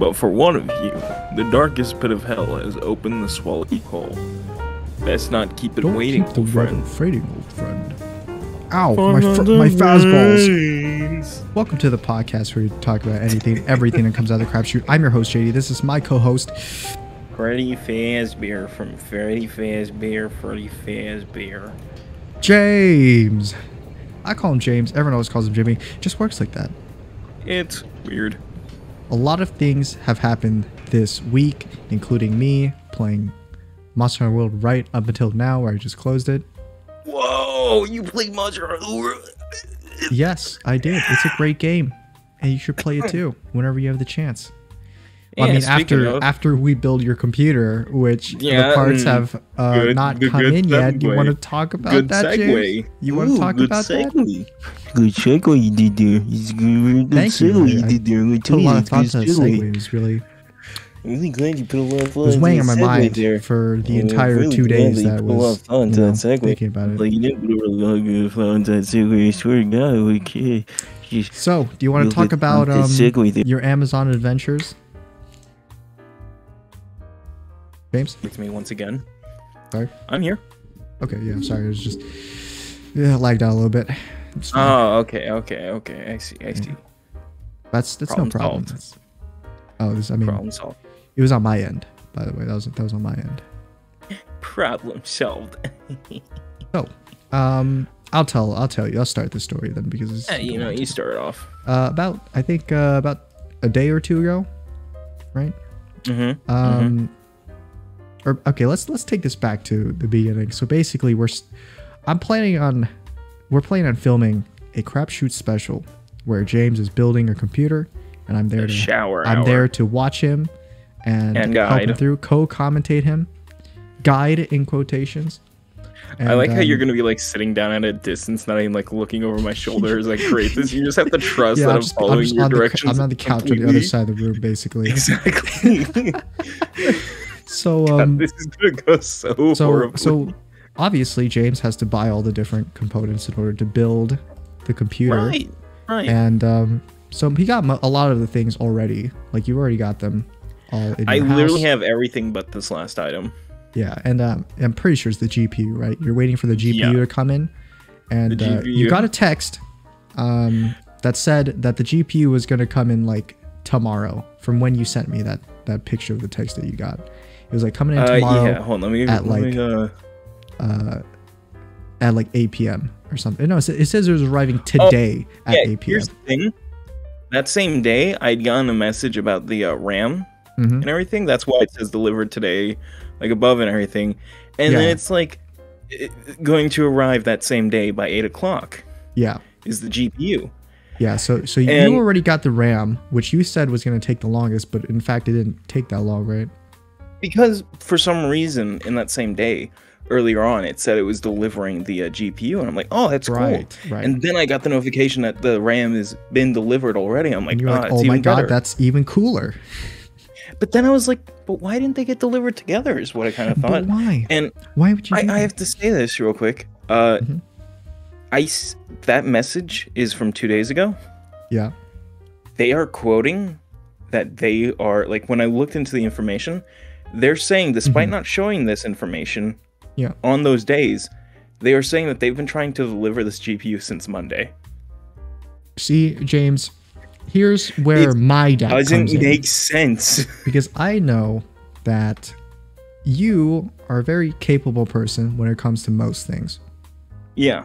But for one of you, the darkest pit of hell has opened the swallowy hole. Best not keep it Don't waiting, keep the old friend. water fading, old friend. Ow, my fastballs. Welcome to the podcast where we talk about anything, everything that comes out of the crapshoot. I'm your host, JD. This is my co-host, Freddy Fazbear from Freddy Fazbear. James. I call him James. Everyone else calls him Jimmy. Just works like that. It's weird. A lot of things have happened this week, including me playing Monster Hunter World right up until now, where I just closed it. Whoa, you played Monster Hunter World? Yes, I did. It's a great game, and you should play it too whenever you have the chance. Well, Yeah, I mean, after we build your computer, which the parts have not come in yet. Do you want to talk about that, James? You want to talk about that? Good segue you did there. It's good. Thank you. Segue you did there. I put a lot of thought to that segue. It was really... I'm really glad you put a lot of thought. It was weighing on my mind there. for the entire really 2 days that was thinking about it. Like, you didn't put a lot of thought into that segue. I swear to God, okay. So, do you want to talk about your Amazon adventures? James? With me once again. Sorry? I'm here. Okay, yeah, I'm sorry. It was just... Yeah, lagged out a little bit. Oh, okay. I see. That's no problem. Problem solved. It was on my end, by the way. That was on my end. Problem solved. So, I'll tell you. I'll start the story then because it's you start off. About a day or two ago, right? Mm-hmm. Okay, let's take this back to the beginning. So basically, we're planning on filming a crapshoot special where James is building a computer, and I'm there there to watch him and help him through, co-commentate him, guide in quotations. And, I like how you're gonna be like sitting down at a distance, not even like looking over my shoulder as I create this. You just have to trust that I'm following your directions. I'm on the couch on the other side of the room, basically. Exactly. So God, this is gonna go so horribly. So obviously James has to buy all the different components in order to build the computer. Right. And so he got a lot of the things already. Like you already got them all in your house. Literally have everything but this last item. Yeah, and I'm pretty sure it's the GPU, right? You're waiting for the GPU to come in, and you got a text that said that the GPU was going to come in like tomorrow. From when you sent me that picture of the text that you got, it was like coming in tomorrow. Yeah, hold on, at like 8 p.m. or something. No, it says it was arriving today at 8 p.m. Here's the thing. That same day, I'd gotten a message about the RAM and everything. That's why it says delivered today, like above and everything. And then it's like going to arrive that same day by 8 o'clock. Yeah. Is the GPU. Yeah, so you already got the RAM, which you said was going to take the longest, but in fact, it didn't take that long, right? Because for some reason in that same day, earlier on, it said it was delivering the GPU, and I'm like, oh, that's cool. Right. And then I got the notification that the RAM has been delivered already. I'm like, oh my God, that's even cooler. But then I was like, but why didn't they get delivered together is what I kind of thought. But why? And why would you I have to say this real quick. That message is from 2 days ago. Yeah. They are quoting that they are, like, when I looked into the information, they're saying, despite not showing this information on those days, they are saying that they've been trying to deliver this GPU since Monday. See, James, here's where my doubt comes in. Doesn't make sense. Because I know that you are a very capable person when it comes to most things. Yeah.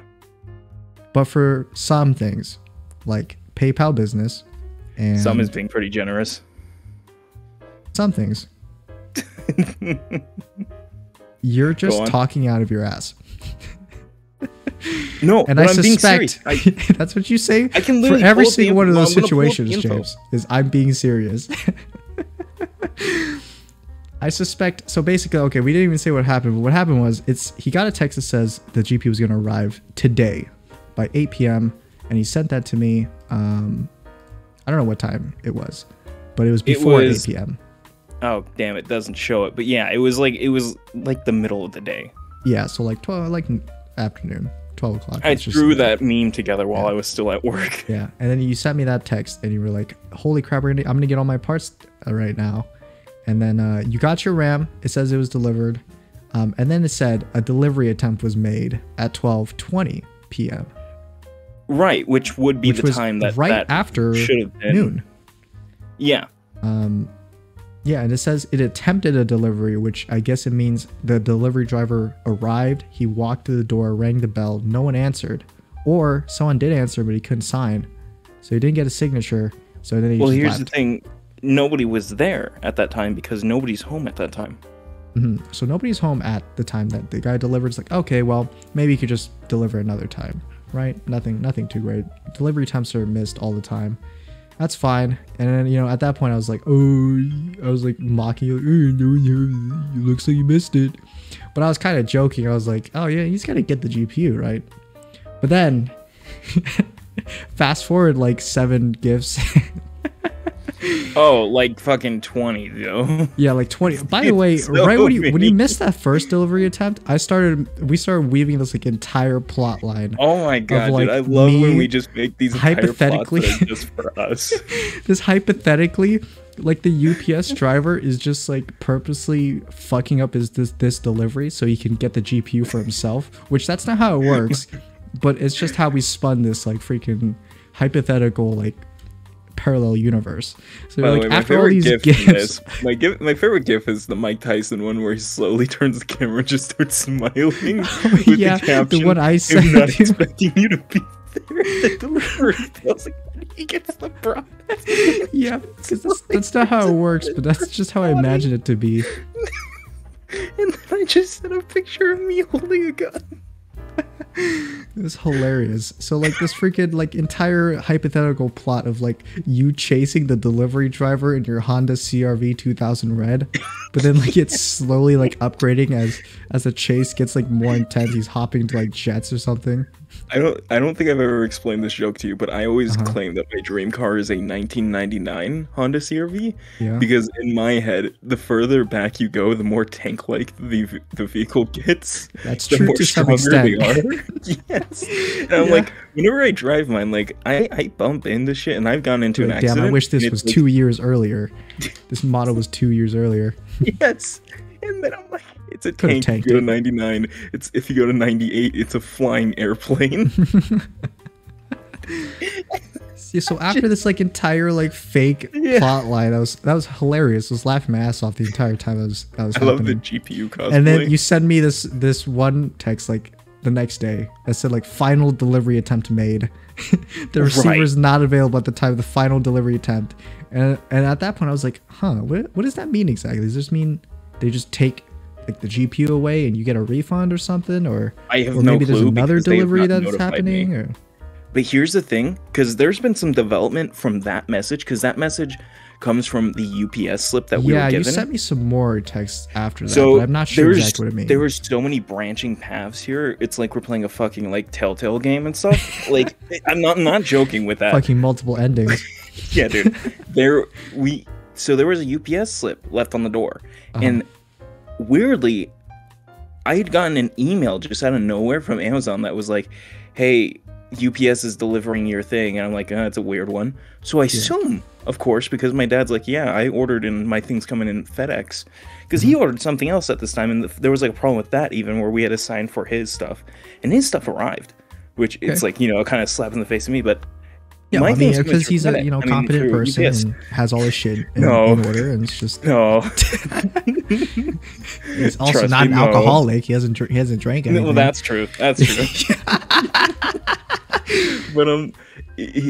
But for some things, like PayPal business, and some is being pretty generous. Some things. You're just talking out of your ass. No, and I suspect that's what you say I can for every single one of those situations, James, is I'm being serious. I suspect. So basically, okay, we didn't even say what happened, but what happened was he got a text that says the GPU was going to arrive today by 8 p.m. and he sent that to me. I don't know what time it was, but it was before 8 p.m. Oh, damn, it doesn't show it. But yeah, it was like the middle of the day. Yeah, so like 12, like afternoon, 12 o'clock. I threw that meme together while I was still at work. Yeah, and then you sent me that text, and you were like, "Holy crap, I'm gonna get all my parts right now. And then you got your RAM. It says it was delivered. And then it said a delivery attempt was made at 12:20 p.m. Right, which would be the time that right that after should have been. noon. Yeah. Yeah, and it says it attempted a delivery, which I guess it means the delivery driver arrived, he walked to the door, rang the bell, no one answered. Or someone did answer, but he couldn't sign. So he didn't get a signature, so then he just here's left. the thing. Nobody was there at that time because nobody's home at that time. So nobody's home at the time that the guy delivered. It's like, okay, well, maybe you could just deliver another time, right? Nothing too great. Delivery attempts are missed all the time. That's fine. And then, you know, at that point I was like, mocking you, like, oh, no, it looks like you missed it. But I was kind of joking. I was like, oh yeah, he's got to get the GPU, right? But then fast forward like 7 gifts. Oh, like fucking 20 though. Yeah, like 20. By the way, so right when you missed that first delivery attempt, we started weaving this like entire plot line. Oh my god, like, dude, I love when we just make these hypothetically entire plots just for us. This hypothetically, like the UPS driver is just like purposely fucking up this delivery so he can get the GPU for himself, which that's not how it works. But it's just how we spun this like freaking hypothetical like parallel universe. So like, way, after all these gifts, my favorite gif is the Mike Tyson one where he slowly turns the camera and just starts smiling with yeah, the caption, the one I sent "I'm not you." expecting you to be there at the delivery." I was like, he gets the prize. Yeah, because that's not how it works, but that's just how I imagine it to be. And then I just sent a picture of me holding a gun. It was hilarious. So like this freaking like entire hypothetical plot of like you chasing the delivery driver in your Honda CRV 2000 red, but then like it's slowly like upgrading as the chase gets like more intense. He's hopping to like jets or something. I don't think I've ever explained this joke to you, but I always claim that my dream car is a 1999 Honda CRV because in my head, the further back you go, the more tank-like the vehicle gets. That's true to some extent. Yes. And I'm like, whenever I drive mine, like I bump into shit, and I've gone into an accident. Damn, I wish this was 2 years earlier. This model was 2 years earlier. Yes. And then I'm like, it's a tank. If you go to 99, if you go to 98, it's a flying airplane. Yeah, so after this like entire like fake plot line, that was hilarious. I was laughing my ass off the entire time that was happening. I love the GPU cosplay. And then you send me this one text like the next day that said like final delivery attempt made. The receiver is not available at the time of the final delivery attempt. And at that point I was like, what does that mean exactly? Does this mean they just take like the GPU away and you get a refund or something, or I have or no maybe clue there's another delivery that's happening? Or... But here's the thing, because there's been some development from that message, because that message comes from the UPS slip that we were given. Yeah, you sent me some more texts after that, but I'm not sure exactly what it means. There were so many branching paths here. It's like we're playing a fucking like Telltale game and stuff. Like I'm not joking with that. Fucking multiple endings. Yeah, dude. There was a UPS slip left on the door, and weirdly, I had gotten an email just out of nowhere from Amazon that was like, "Hey, UPS is delivering your thing," and I'm like, "It's a weird one." So I assume, of course, because my dad's like, "Yeah, I ordered and my thing's coming in FedEx," because he ordered something else at this time, and there was like a problem with that even where we had to sign for his stuff, and his stuff arrived, which it's like a kind of slap in the face to me, but. Yeah, well, I mean, because he's a competent person and has all his shit in order, and it's just he's also not an alcoholic. He hasn't drank anything. Well, that's true. That's true. But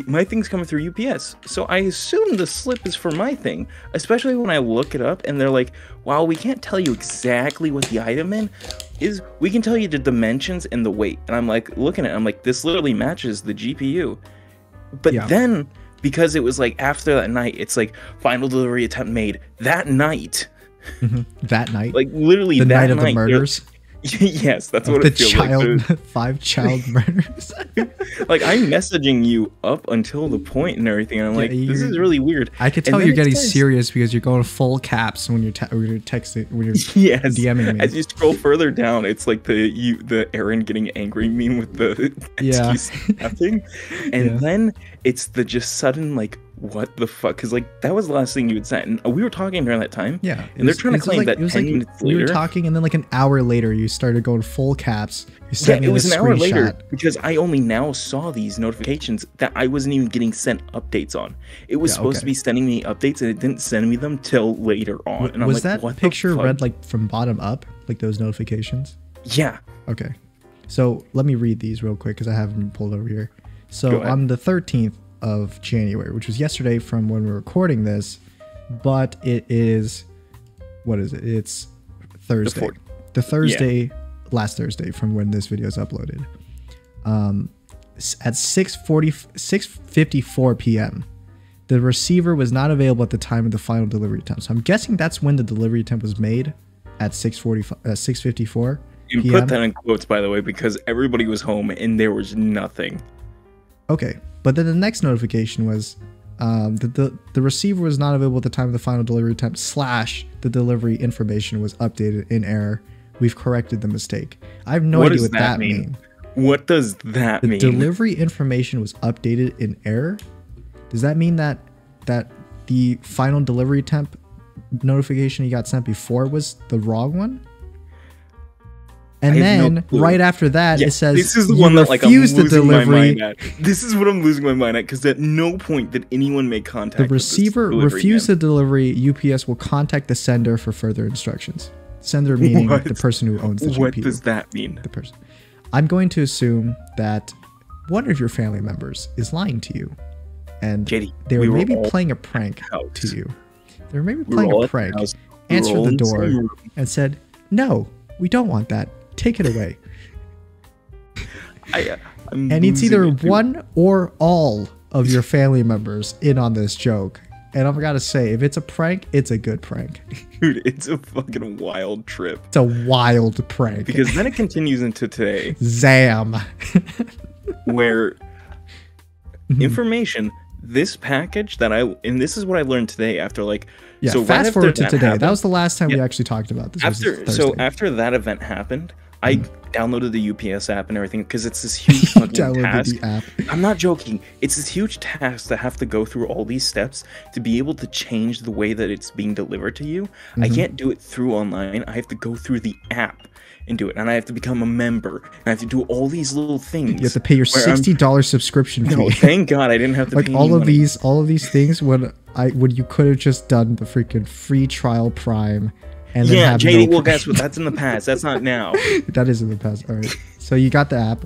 my thing's coming through UPS, so I assume the slip is for my thing. Especially when I look it up, and they're like, "Wow, we can't tell you exactly what the item is. We can tell you the dimensions and the weight." And I'm like, looking at it, I'm like, this literally matches the GPU. But then, because it was like after that night, it's like final delivery attempt made that night. That night, like literally the that night of the murders. Yes, that's what it feels like. 5 child murders. Like I'm messaging you up until the point and everything, and I'm like, this is really weird. I could tell you're getting serious because you're going full caps when you're texting, when you're DMing me. As you scroll further down, it's like the Aaron getting angry meme with the excuse nothing, and then it's the just sudden like what the fuck? Because like that was the last thing you had sent, and we were talking during that time. Yeah, and they're trying to claim that 10 minutes later. We were talking, and then like an hour later, you started going full caps. You sent it me was this an hour later screenshot. because I only now saw these notifications that I wasn't even getting sent updates on. It was supposed to be sending me updates, and it didn't send me them till later on. And was I'm like, that picture read like from bottom up, like those notifications? Yeah. Okay. So let me read these real quick because I have them pulled over here. So on the 13th of January, which was yesterday from when we're recording this, but it is, what is it? It's Thursday. The Thursday, last Thursday from when this video is uploaded. At 6:54 p.m., the receiver was not available at the time of the final delivery attempt. So I'm guessing that's when the delivery attempt was made at 6:54. You put that in quotes, by the way, because everybody was home and there was nothing. Okay, but then the next notification was the receiver was not available at the time of the final delivery attempt / the delivery information was updated in error. We've corrected the mistake. I have no idea what that means. What does that mean? The delivery information was updated in error? Does that mean that the final delivery attempt notification you got sent before was the wrong one? And then right after that, it says this is the one that like I'm refused the losing delivery. my mind at. This is what I'm losing my mind at because at no point did anyone make contact. The receiver refused the delivery. UPS will contact the sender for further instructions. Sender meaning the person who owns the GPU. What does that mean? The person. I'm going to assume that one of your family members is lying to you, and JD, they were maybe playing a prank to you. They were maybe playing a prank. Answered the door and said, "No, we don't want that. Take it away." And it's either one or all of your family members in on this joke. And I've got to say, if it's a prank, it's a good prank. Dude, it's a fucking wild trip. It's a wild prank. Because then it continues into today. Zam. Where information, this package that and this is what I learned today after like, yeah, so fast forward to today. That was the last time we actually talked about this. After that event happened, I downloaded the UPS app and everything because it's this huge fucking task. The app. I'm not joking. It's this huge task that have to go through all these steps to be able to change the way that it's being delivered to you. I can't do it through online. I have to go through the app and do it, and I have to become a member, and I have to do all these little things. You have to pay your $60 subscription fee. No, thank God I didn't have to like pay all of money. all of these things when you could have just done the freaking free trial Prime. And then yeah, JD, well, guess what? That's in the past. That's not now. That is in the past. All right. So you got the app.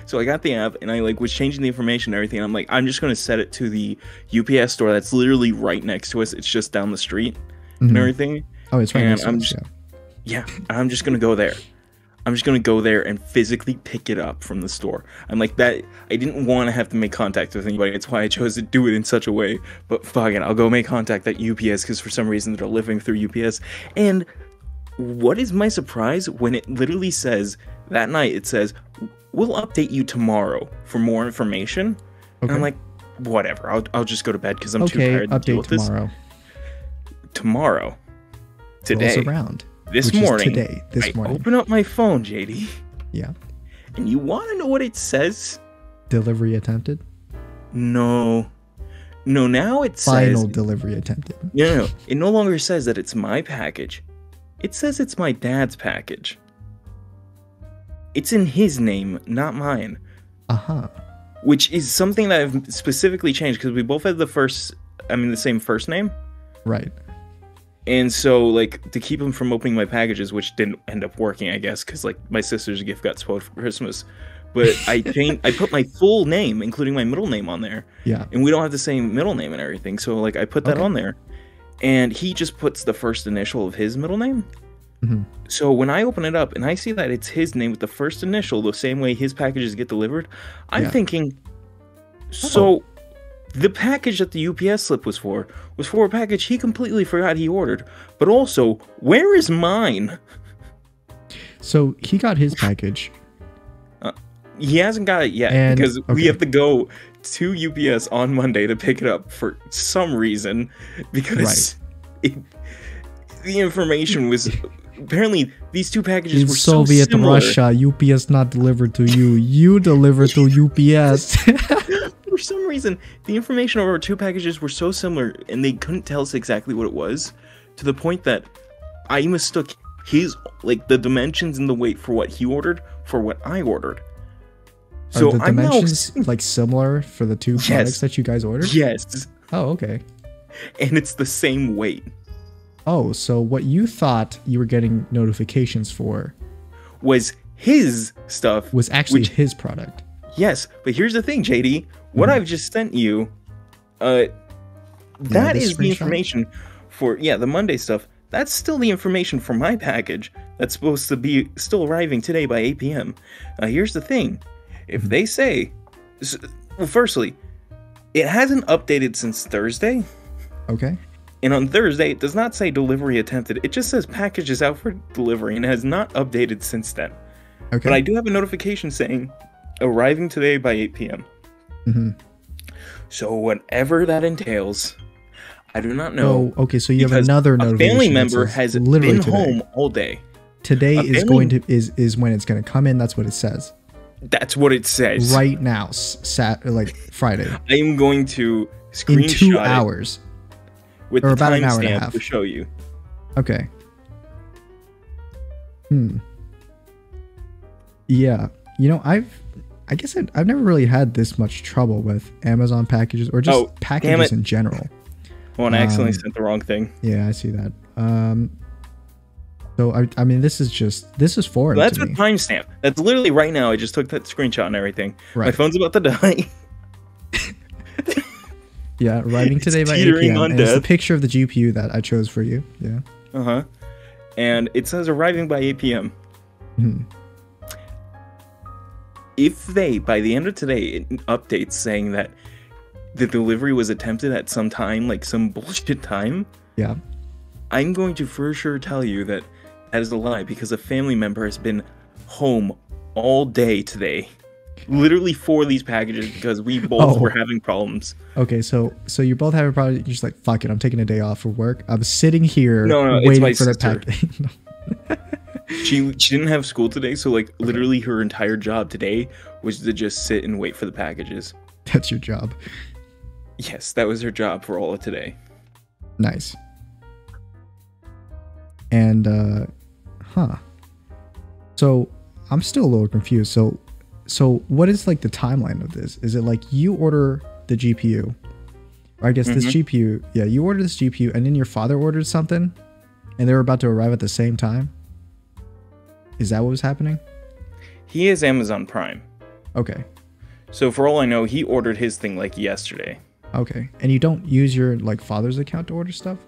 So I got the app, and I like was changing the information and everything. And I'm like, I'm just going to set it to the UPS store that's literally right next to us. It's just down the street and everything. Oh, it's right next to us. Yeah, I'm just going to go there. I'm just going to go there and physically pick it up from the store. I'm like that. I didn't want to have to make contact with anybody. That's why I chose to do it in such a way. But fuck it, I'll go make contact at UPS because for some reason they're living through UPS. And what is my surprise when it literally says that night, it says, we'll update you tomorrow for more information. Okay. And I'm like, whatever. I'll just go to bed because I'm too tired to deal with this. Tomorrow. Today. Rolls around. This morning, I open up my phone, JD. Yeah. And you want to know what it says? Delivery attempted? No. Now it says... Final delivery attempted. No. It no longer says that it's my package. It says it's my dad's package. It's in his name, not mine. Uh-huh. Which is something that I've specifically changed because we both have the same first name. Right. And so, like, to keep him from opening my packages, which didn't end up working, I guess, because, like, my sister's gift got spoiled for Christmas. But I put my full name, including my middle name, on there. Yeah. And we don't have the same middle name and everything. So, like, I put that on there. And he just puts the first initial of his middle name. Mm-hmm. So when I open it up and I see that it's his name with the first initial, the same way his packages get delivered, I'm thinking, so... The package that the UPS slip was for a package he completely forgot he ordered. But also, where is mine? So he got his package. He hasn't got it yet because we have to go to UPS on Monday to pick it up for some reason. Because the information was... Apparently, these two packages were so Soviet similar. Russia, UPS not delivered to you. You delivered to UPS. For some reason, the information of our 2 packages were so similar, and they couldn't tell us exactly what it was, to the point that I mistook his, like, the dimensions and the weight for what he ordered for what I ordered. So are the dimensions like similar for the 2 products that you guys ordered? Yes. Oh, okay. And it's the same weight. Oh, so what you thought you were getting notifications for was his stuff. Was actually his product. Yes, but here's the thing, JD. What I've just sent you, that is the information for, the Monday stuff. That's still the information for my package that's supposed to be still arriving today by 8 p.m. Here's the thing. If they say, well, firstly, it hasn't updated since Thursday. Okay. And on Thursday, it does not say delivery attempted. It just says package is out for delivery and has not updated since then. Okay. But I do have a notification saying arriving today by 8 p.m. So whatever that entails, I do not know. Oh, okay. So you have another notification. A family member has been home all day. Today is going to is when it's going to come in. That's what it says. That's what it says right now. Friday. I am going to screenshot in 2 hours. With the about an hour and a half to show you. Okay. Yeah. You know, I guess I've never really had this much trouble with Amazon packages or just packages in general. Oh, and I accidentally sent the wrong thing. Yeah, I see that. So I mean, this is foreign. Well, that's a timestamp. That's literally right now. I just took that screenshot and everything. Right. My phone's about to die. Yeah, arriving today by 8 p.m. And it's the picture of the GPU that I chose for you. Yeah. Uh-huh. And it says arriving by 8 p.m. If they, by the end of today, it updates saying that the delivery was attempted at some time, like some bullshit time. Yeah. I'm going to for sure tell you that that is a lie because a family member has been home all day today. Literally for these packages because we both were having problems. Okay, so you're both having problems. You're just like, fuck it, I'm taking a day off for work. I'm sitting here waiting for the package. She didn't have school today, so like literally her entire job today was to just sit and wait for the packages. That's your job. Yes, that was her job for all of today. Nice. And so I'm still a little confused. So what is like the timeline of this? Is it like you order the GPU? Or I guess this GPU, you ordered this GPU and then your father ordered something and they were about to arrive at the same time? Is that what was happening? He is Amazon Prime. Okay. So for all I know, he ordered his thing like yesterday. Okay. And you don't use your like father's account to order stuff?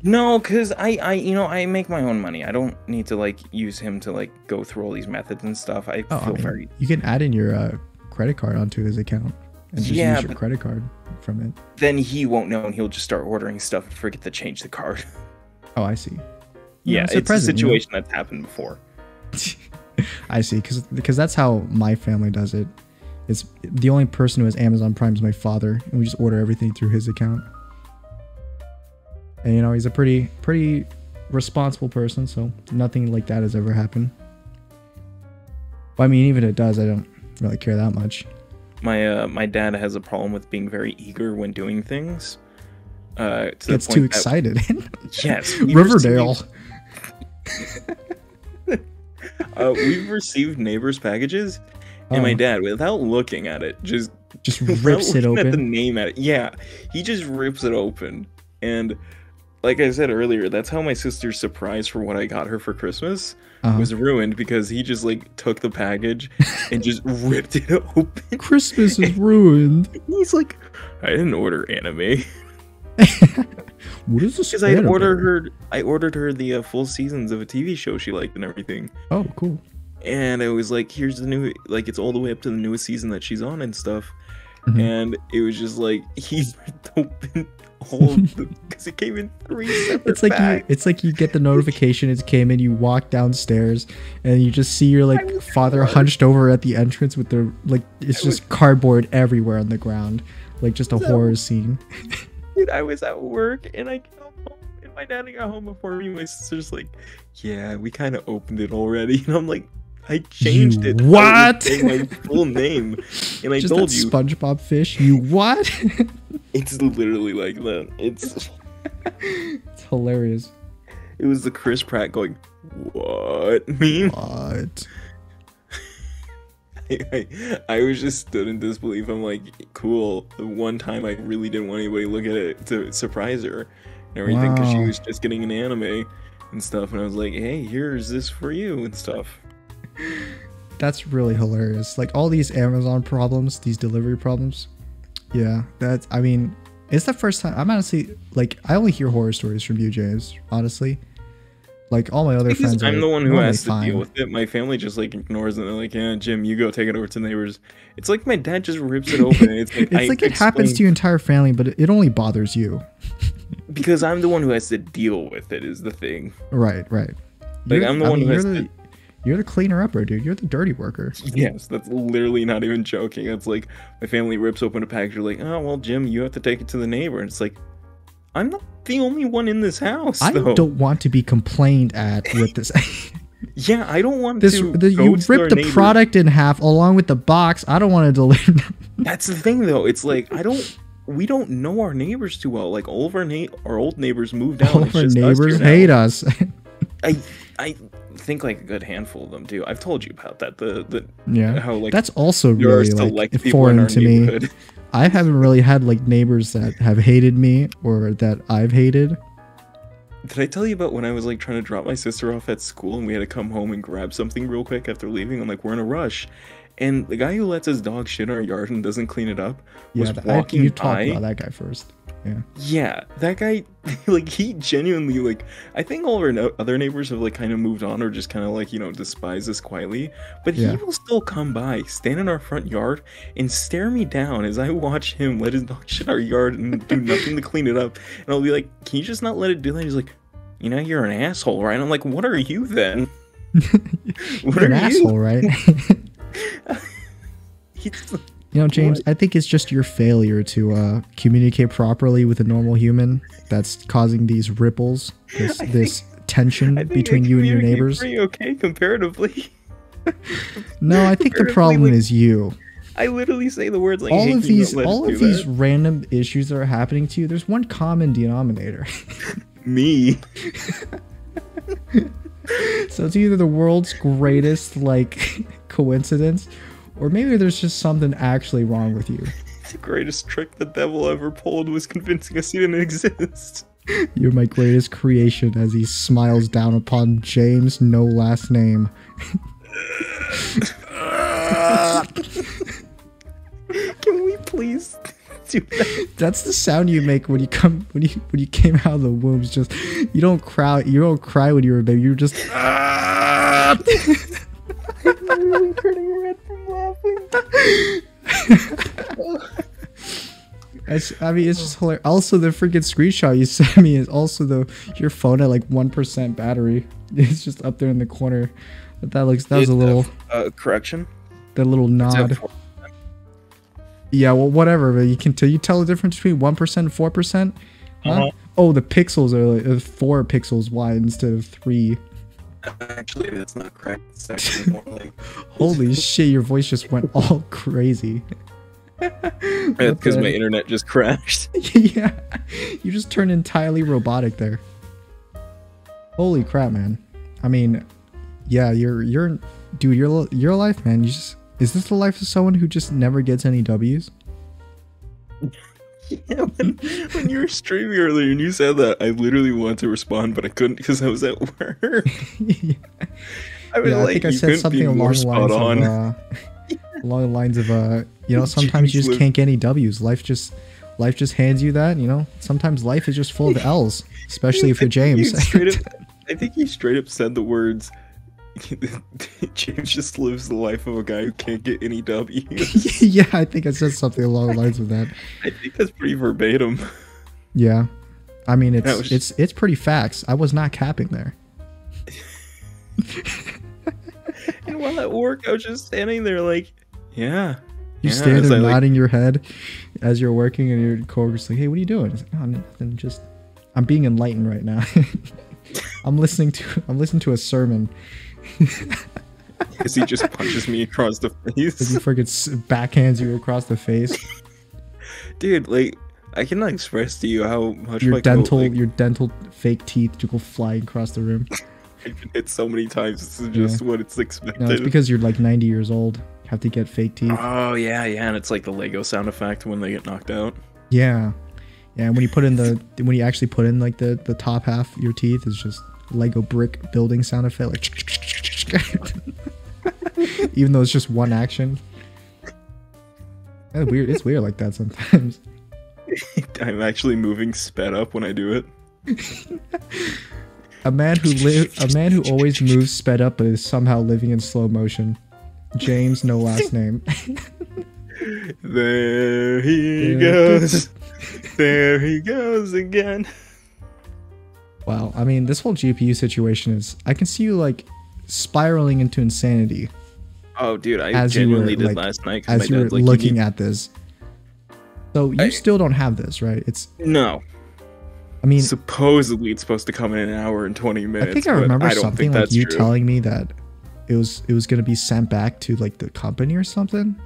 No, because I make my own money. I don't need to like use him to like go through all these methods and stuff. I feel very. You can add in your credit card onto his account and just use your credit card from it. Then he won't know, and he'll just start ordering stuff and forget to change the card. Oh, I see. Yeah, it's a situation that's happened before. I see, because that's how my family does it. It's the only person who has Amazon Prime is my father, and we just order everything through his account. And he's a pretty responsible person, so nothing like that has ever happened. Well, I mean, even if it does, I don't really care that much. My dad has a problem with being very eager when doing things. Gets too excited. Yes, Riverdale. We've received neighbors' packages, and my dad, without looking at it, just rips it open. At the name at it, yeah, he just rips it open, and. Like I said earlier, that's how my sister's surprise for what I got her for Christmas was ruined because he just like took the package and just ripped it open. Christmas is ruined. He's like, I didn't order anime. What is this? Because I ordered her the full seasons of a TV show she liked and everything. Oh, cool. And I was like, here's the new, like it's all the way up to the newest season that she's on and stuff. And it was just like he ripped open all because it came in 3 separate bags. It's like you get the notification it came in, you walk downstairs and you just see your like father hunched over at the entrance with the like it's just cardboard everywhere on the ground, like just a horror scene. Dude, I was at work and I got home and my dad got home before me. My sister's like, yeah, we kind of opened it already. And I'm like, I changed it. What? My full name, and I Just told that you. SpongeBob fish. You what? It's literally like that. It's hilarious. It was the Chris Pratt going, "What meme?" What? I was just stood in disbelief. I'm like, cool. The one time I really didn't want anybody to look at it to surprise her and everything, because she was just getting an anime and stuff, and I was like, hey, here's this for you and stuff. That's really hilarious. Like all these Amazon problems, these delivery problems. Yeah, that's. I mean, it's the first time. I'm honestly like, I only hear horror stories from you, James. Honestly. Like all my other friends, I'm the one who has to fine. deal with it. My family just like ignores it. They're like, "Yeah, Jim, you go take it over to the neighbors." It's like my dad just rips it open. And it's like, it happens to your entire family, but it only bothers you. Because I'm the one who has to deal with it. Is the thing. Right. Like I'm the one who has to. You're the cleaner upper, dude. You're the dirty worker. Yes, that's literally not even joking. It's like my family rips open a package. You're like, "Oh well, Jim, you have to take it to the neighbor." And it's like, I'm not the only one in this house. I don't want to be complained at with this. Yeah, I don't want you rip the product in half along with the box. I don't want to deliver. That's the thing, though. It's like we don't know our neighbors too well. Like all of our old neighbors moved out. All of our neighbors hate us. I think like a good handful of them do. I've told you about that. How like that's also really like foreign to me. I haven't really had like neighbors that have hated me or that I've hated. Did I tell you about when I was like trying to drop my sister off at school and we had to come home and grab something real quick after leaving? I'm like, we're in a rush. And the guy who lets his dog shit in our yard and doesn't clean it up was walking by. You talked about that guy first. Yeah, that guy, like, he genuinely, like, I think all of our other neighbors have, like, kind of moved on or just kind of, like, you know, despise us quietly. But he will still come by, stand in our front yard, and stare me down as I watch him let his dog shit our yard and do nothing to clean it up. And I'll be like, can you just not let it do that? He's like, you know, you're an asshole, right? I'm like, what are you then? You're an asshole, right? You know, James, I think it's just your failure to communicate properly with a normal human that's causing these ripples, this tension between you and your neighbors. Pretty okay comparatively. No, I think the problem is you. I literally say the words like all of these random issues that are happening to you. There's one common denominator. Me. So it's either the world's greatest like coincidence, or maybe there's just something actually wrong with you. The greatest trick the devil ever pulled was convincing us he didn't exist. You're my greatest creation, as he smiles down upon James, no last name. Can we please do that? That's the sound you make when you came out of the womb. It's just you don't cry when you're a baby. You're just I'm really turning red from laughing. I mean, it's just hilarious. Also, the freaking screenshot you sent me is also your phone at like 1% battery. It's just up there in the corner. But that was a little correction. That little nod. Yeah, well, whatever. But you tell the difference between 1% and 4%? Huh? Oh, the pixels are like 4 pixels wide instead of 3. Actually, that's not correct. It's actually more like... Holy shit, your voice just went all crazy. Because my internet just crashed. Yeah, you just turned entirely robotic there. Holy crap, man. I mean, yeah, your life, man. Is this the life of someone who just never gets any W's? Yeah, when you were streaming earlier and you said that, I literally wanted to respond, but I couldn't because I was at work. Yeah. I think I said something along the lines of you know, sometimes you just can't get any W's. Life just hands you that, you know. Sometimes life is just full of L's, especially if you're James. I think he straight up said the words, James just lives the life of a guy who can't get any W's. Yeah, I think I said something along the lines of that. I think that's pretty verbatim. Yeah. I mean, it's pretty facts. I was not capping there. And while at work, I was just standing there like, yeah. You stand there nodding your head as you're working, and your coworker's like, hey, what are you doing? It's like, oh, nothing, just, I'm being enlightened right now. I'm listening to a sermon. Because he just punches me across the He face. freaking backhands you across the face. Dude, like, I cannot express to you how much Your my your dental fake teeth to go flying across the room. I've been hit so many times. This is just what it's expected. No, it's because you're like 90 years old. You have to get fake teeth. Oh yeah, and it's like the Lego sound effect when they get knocked out. Yeah, and when you put in when you actually put in like the top half of your teeth, is just Lego brick building sound effect, like even though it's just one action. That's weird. It's weird like that sometimes. I'm actually moving sped up when I do it. A man who always moves sped up but is somehow living in slow motion. James, no last name. There he goes. There he goes again. Wow, I mean, this whole GPU situation is... I can see you, like, spiraling into insanity. Oh, dude, I genuinely did last night. As you were looking at this. So, you still don't have this, right? No. I mean... Supposedly, it's supposed to come in an hour and 20 minutes. I think I remember something like you telling me that it was going to be sent back to, like, the company or something.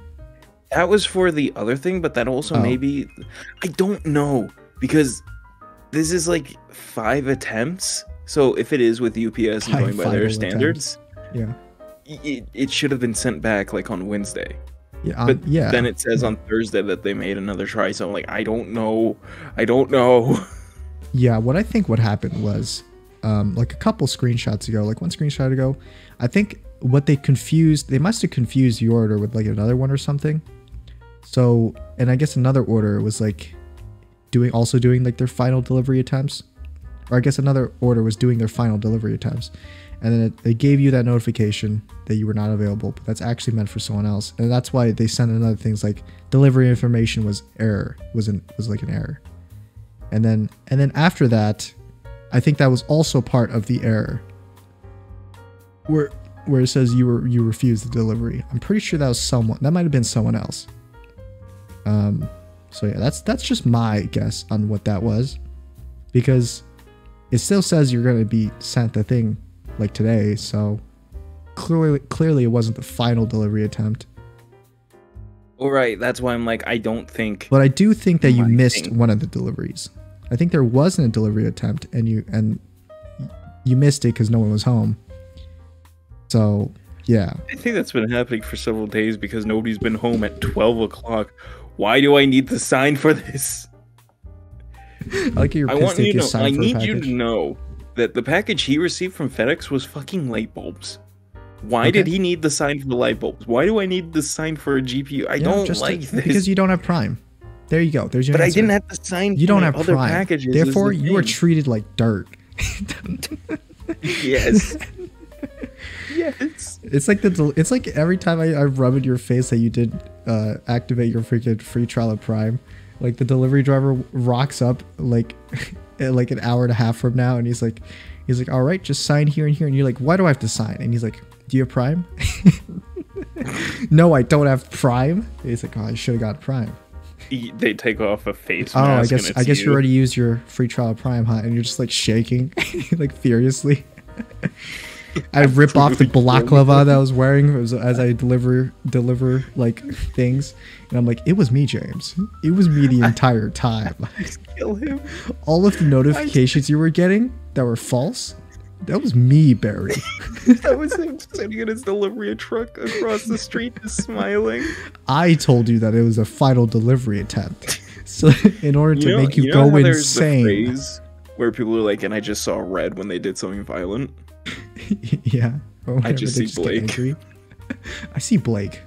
That was for the other thing, but that also maybe... I don't know, because this is, like, 5 attempts. So, if it is with UPS and going by their standards... Yeah. It should have been sent back like on Wednesday. Yeah, but then it says on Thursday that they made another try. So I'm like, I don't know. Yeah, what I think what happened was, like a couple screenshots ago, like one screenshot ago, I think what they must have confused the order with like another one or something. So, and I guess another order was like doing like their final delivery attempts, or I guess another order was doing their final delivery attempts. And then it gave you that notification that you were not available, but that's actually meant for someone else. And that's why they sent another things like delivery information was like an error. And then after that, I think that was also part of the error. Where it says you refused the delivery. I'm pretty sure that might have been someone else. So yeah, that's just my guess on what that was. Because it still says you're gonna be sent the thing like today, so clearly it wasn't the final delivery attempt. All right, that's why I'm like, I don't think. But I do think that you missed one of the deliveries. I think there wasn't a delivery attempt, and you missed it because no one was home. So yeah, I think that's been happening for several days because nobody's been home at 12 o'clock. Why do I need the sign for this? I like your pissed that you signed for a package. I need you to know that the package he received from FedEx was fucking light bulbs. Why did he need the sign for the light bulbs? Why do I need the sign for a GPU? I don't like this. Because you don't have Prime. There you go. There's your answer. I didn't have the sign for you don't have other Prime. Packages. Therefore, you are treated like dirt. Yes. Yes. It's like every time I rub in your face that you did activate your freaking free trial of Prime. Like the delivery driver rocks up like an hour and a half from now, and he's like, all right, just sign here and here, and you're like, why do I have to sign? And he's like, do you have Prime? No, I don't have Prime. He's like, oh, I should have got Prime. They take off a face mask. I guess you already used your free trial of Prime, huh? And you're just like shaking, like furiously. I rip off the balaclava that I was wearing as I deliver like things, and I'm like, it was me, James. It was me the entire time. Kill him. All of the notifications you were getting that were false, that was me, Barry. That was him sitting in his delivery truck across the street, just smiling. I told you that it was a final delivery attempt, so in order to make you go insane. There's the phrase where people are like, and I just saw red when they did something violent. Yeah. I just see Blake. I see Blake.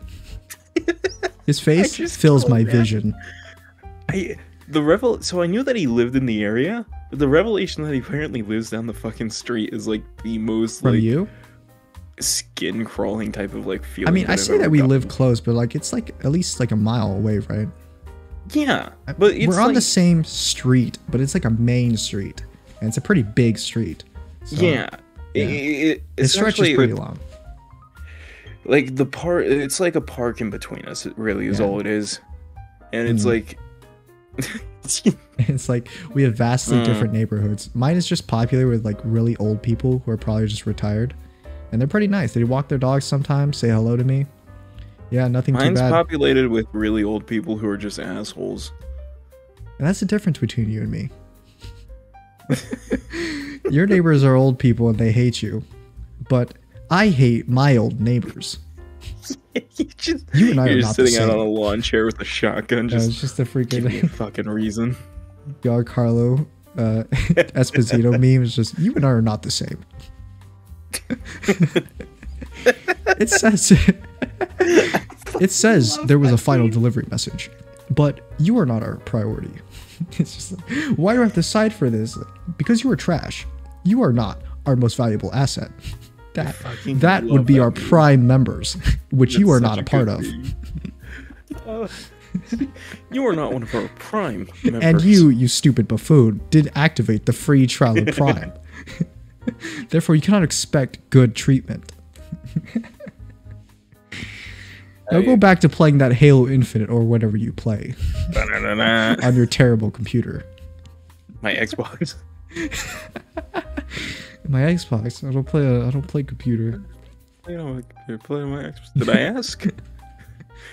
His face fills my vision. So I knew that he lived in the area, but the revelation that he apparently lives down the fucking street is like the most from you skin crawling type of like feeling. I mean, I say that we live close, but like it's like at least like a mile away, right? Yeah, but we're on the same street, but it's like a main street, and it's a pretty big street. So, yeah. It stretches pretty long. Like it's like a park in between us. It really is all it is, and it's like, it's like we have vastly different neighborhoods. Mine is just popular with like really old people who are probably just retired, And they're pretty nice. They walk their dogs sometimes, say hello to me. Yeah, nothing Mine's too bad. populated with really old people who are just assholes. And that's the difference between you and me. Your neighbors are old people and they hate you. But I hate my old neighbors. You and I are not sitting out on a lawn chair with a shotgun. It's just a freaking give me a fucking reason. Giancarlo Esposito meme is just, you and I are not the same. It says there was a final delivery message, but you are not our priority. It's just like, why do I have to decide for this? Because you are trash. You are not our most valuable asset. That would be our prime members, which you are not a part of. You are not one of our prime members. And you stupid buffoon, did activate the free trial of Prime. Therefore, you cannot expect good treatment. Now go back to playing that Halo Infinite or whatever you play on your terrible computer. My Xbox. My Xbox. I don't play computer. You know, you're playing my Xbox. Did I ask?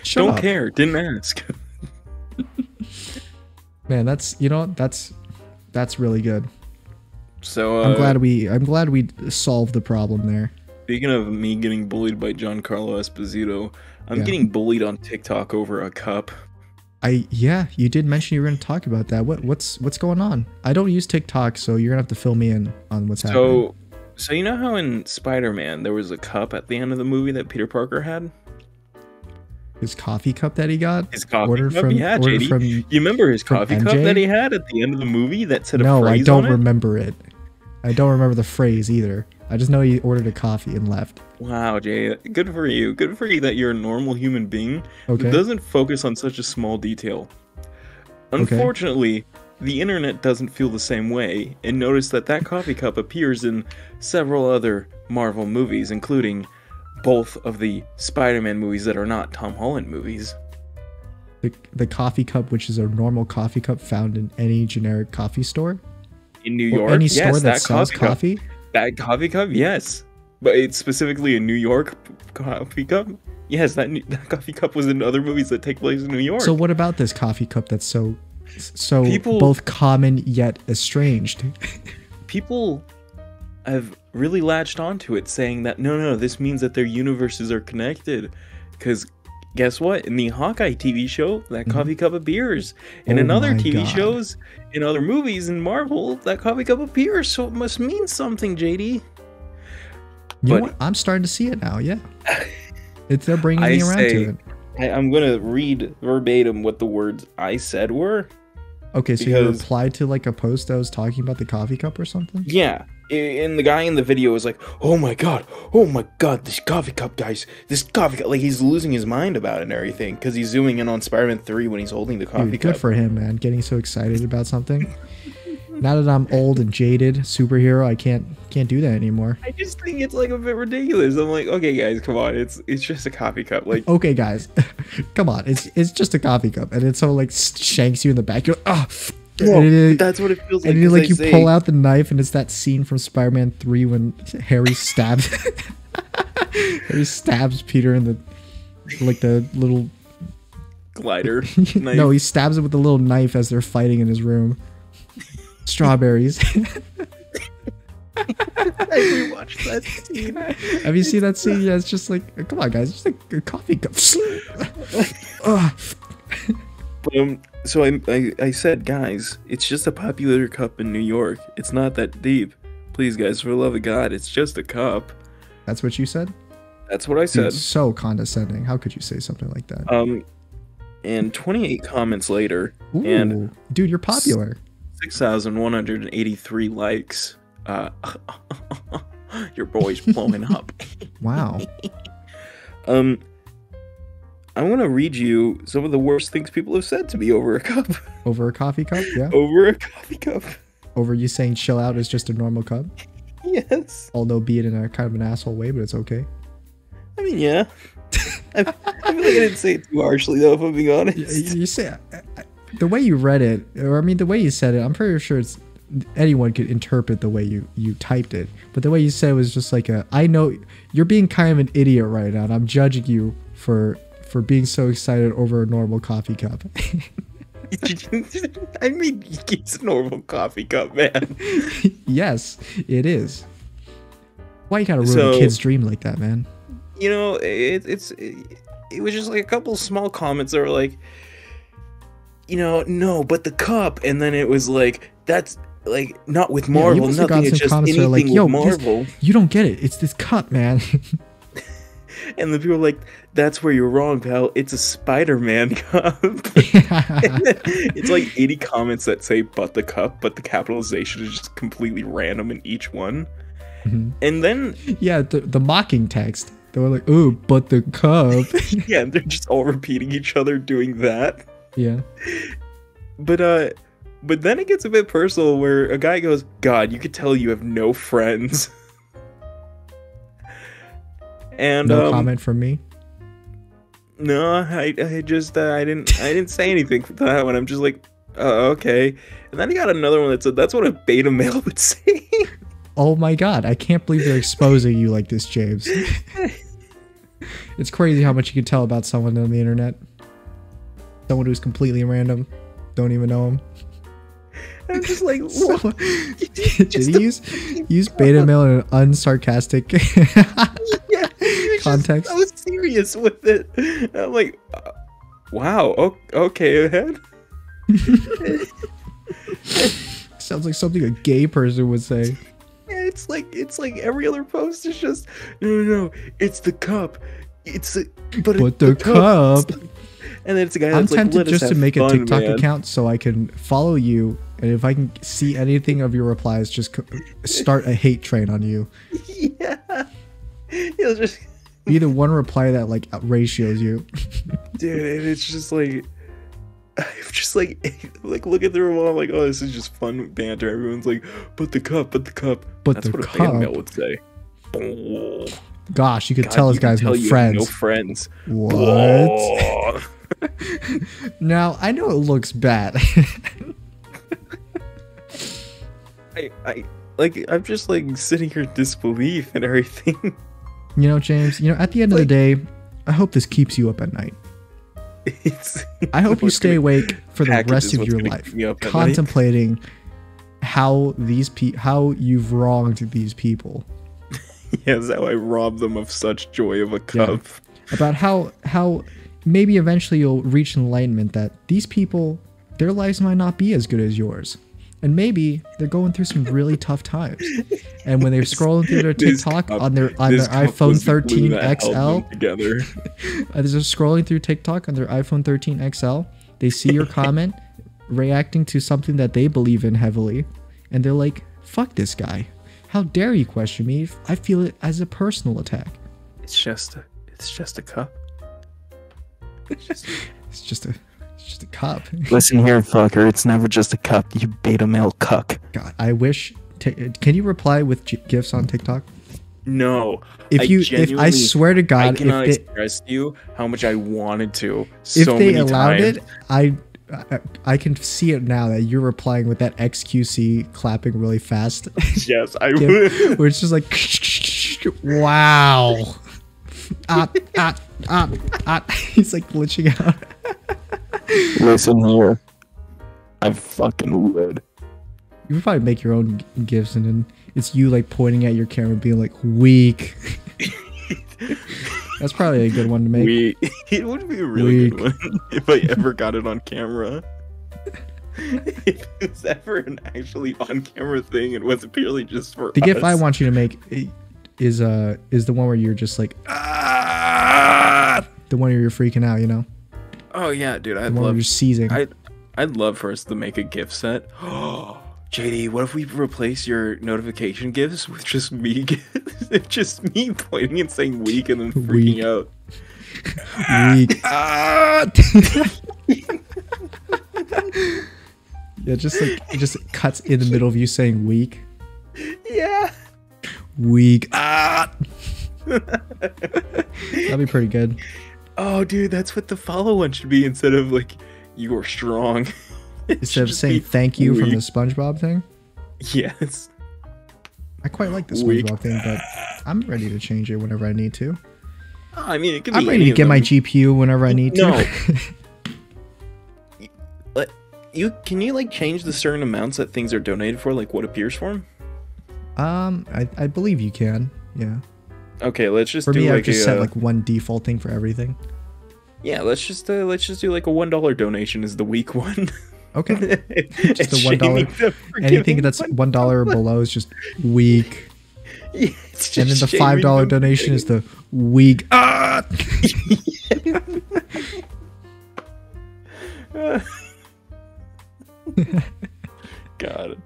Shut don't up. care. Didn't ask. Man, that's really good. So I'm glad we solved the problem there. Speaking of me getting bullied by Giancarlo Esposito, I'm getting bullied on TikTok over a cup. Yeah, you did mention you were going to talk about that. What's going on? I don't use TikTok, so you're gonna have to fill me in on what's happening. So you know how in Spider-Man there was a cup at the end of the movie that Peter Parker had? His coffee cup that he got? His coffee cup? Yeah, JD. You remember his coffee cup that he had at the end of the movie that said a phrase on it? No, I don't remember it. I don't remember the phrase either. I just know he ordered a coffee and left. Wow, Jay. Good for you. Good for you that you're a normal human being who Okay. doesn't focus on such a small detail. Unfortunately, the internet doesn't feel the same way, and notice that coffee cup appears in several other Marvel movies, including both of the Spider-Man movies that are not Tom Holland movies. The coffee cup, which is a normal coffee cup found in any generic coffee store? In New York? Any store that sells coffee? That coffee cup? Yes. But it's specifically a New York coffee cup? Yes, that coffee cup was in other movies that take place in New York. So what about this coffee cup that's so both common yet estranged? People have really latched onto it, saying that no, this means that their universes are connected. Because guess what? In the Hawkeye TV show, that coffee cup appears. And in other TV shows, in other movies, in Marvel, that coffee cup appears. So it must mean something, JD. You know what? I'm starting to see it now, yeah. They're bringing me around to it. I'm going to read verbatim what the words I said were. Okay, so you replied to like a post that was talking about the coffee cup or something? Yeah. And the guy in the video was like, oh my god, this coffee cup, guys. This coffee cup. Like, he's losing his mind about it and everything. Because he's zooming in on Spider-Man 3 when he's holding the coffee cup. Good for him, man. Getting so excited about something. Now that I'm old and jaded superhero, I can't do that anymore. I just think it's like a bit ridiculous. I'm like, okay, guys, come on. It's just a coffee cup. Like, okay, guys, come on. It's just a coffee cup, and it so like shanks you in the back. You're like, well, that's what it feels like. And you pull out the knife, and it's that scene from Spider-Man 3 when Harry stabs Peter in the little glider. No, he stabs him with the little knife as they're fighting in his room. Strawberries. I rewatched that scene. Have you seen that scene? Yeah, it's just like, come on, guys, it's just like a coffee cup. So I said, guys, it's just a popular cup in New York. It's not that deep. Please, guys, for the love of God, it's just a cup. That's what you said? That's what I said. Dude, so condescending. How could you say something like that? And 28 comments later, ooh, and dude, you're popular. 6,183 likes. Your boy's blowing up. Wow. I want to read you some of the worst things people have said to me over a cup. Over a coffee cup? Yeah. Over a coffee cup. Over you saying chill out is just a normal cup? Yes. Although be it in a kind of an asshole way, but it's okay. I mean, yeah. I feel like I didn't say it too harshly, though, if I'm being honest. You say the way you read it, or I mean, the way you said it, I'm pretty sure it's anyone could interpret the way you typed it, but the way you said it was just like I know you're being kind of an idiot right now, and I'm judging you for being so excited over a normal coffee cup. I mean, it's a normal coffee cup, man. Yes, it is. Why you gotta ruin a kid's dream like that, man? You know, it was just like a couple small comments that were like, you know, no, but the cup, and then it was like, that's like not with Marvel, nothing. It's just anything like, with Marvel. You don't get it. It's this cup, man. And the people are like, that's where you're wrong, pal. It's a Spider-Man cup. It's like 80 comments that say but the cup, but the capitalization is just completely random in each one. Mm-hmm. And then yeah, the mocking text. They were like, "Ooh, but the cup." Yeah, they're just all repeating each other doing that. Yeah. But then it gets a bit personal where a guy goes, "God, you could tell you have no friends." And no comment from me. No, I just I didn't say anything for that one. I'm just like, okay. And then he got another one that said, "That's what a beta male would say." Oh my god, I can't believe they're exposing you like this, James. It's crazy how much you can tell about someone on the internet. Someone who's completely random, don't even know him. I'm just like, did he use beta male in an unsarcastic context? I was serious with it. I'm like, wow, okay, ahead. Sounds like something a gay person would say. Yeah, it's like every other post is just no, it's the cup. But the cup. And then it's a guy that's I'm tempted just to make a TikTok man. account so I can follow you, and if I can see anything of your replies, just start a hate train on you. Yeah. It'll just be the one reply that like ratios you. Dude, and it's just like, I'm just like looking through them all, I'm like, oh, this is just fun banter. Everyone's like, but the cup. That's what a beta male would say. Gosh, you could tell this guy's no friends. No friends. What? Now, I know it looks bad. I'm just like sitting here in disbelief and everything. You know, James, at the end of the day, I hope this keeps you up at night. I hope you stay awake for the rest of your life, contemplating how you've wronged these people. Yes, how I robbed them of such joy of a cup. Yeah. About how maybe eventually you'll reach enlightenment that these people, their lives might not be as good as yours. And maybe they're going through some really tough times. And when they're scrolling through their TikTok on their iPhone 13 XL, as they're scrolling through TikTok on their iPhone 13 XL, they see your comment reacting to something that they believe in heavily, and they're like, "Fuck this guy. How dare you question me? I feel it as a personal attack." It's just a cup. It's just a cup. Listen here, fucker. It's never just a cup. You beta male cuck. God, I wish. Can you reply with gifs on TikTok? No. If I swear to God, I cannot express to you how much I wanted to. If they allowed it, I can see it now that you're replying with that XQC clapping really fast. Yes, I would. Where it's just like, wow. He's like glitching out. Listen here. I fucking would. You would probably make your own gifs, and then it's you like pointing at your camera being like, weak. That's probably a good one to make. It would be a really good one if I ever got it on camera. If it was ever an actually on camera thing, it wasn't purely just for the gif I want you to make is the one where you're just like, ah! The one where you're freaking out, Oh yeah, dude, you're seizing. I'd love for us to make a gift set. Oh, JD, what if we replace your notification gifts with just me? Just me pointing and saying weak and then freaking out. Weak. Yeah, it just cuts in the middle of you saying weak. Yeah. Weak. That'd be pretty good. Oh, dude, that's what the follow one should be instead of like, "You are strong." Instead of saying thank you from the SpongeBob thing? Yes. I quite like the SpongeBob thing, but I'm ready to change it whenever I need to. I mean, it could I'm be ready to get my GPU whenever I need to. No. Can you like change the certain amounts that things are donated for, like what appears for them? I believe you can. Yeah. Okay, let's just for do me. like I've just set like one default thing for everything. Yeah, let's just do like a $1 donation is the week one. Okay. Just the $1. Anything that's $1 or below is just weak. Yeah, just and then the $5 donation is the weak. Ah! God.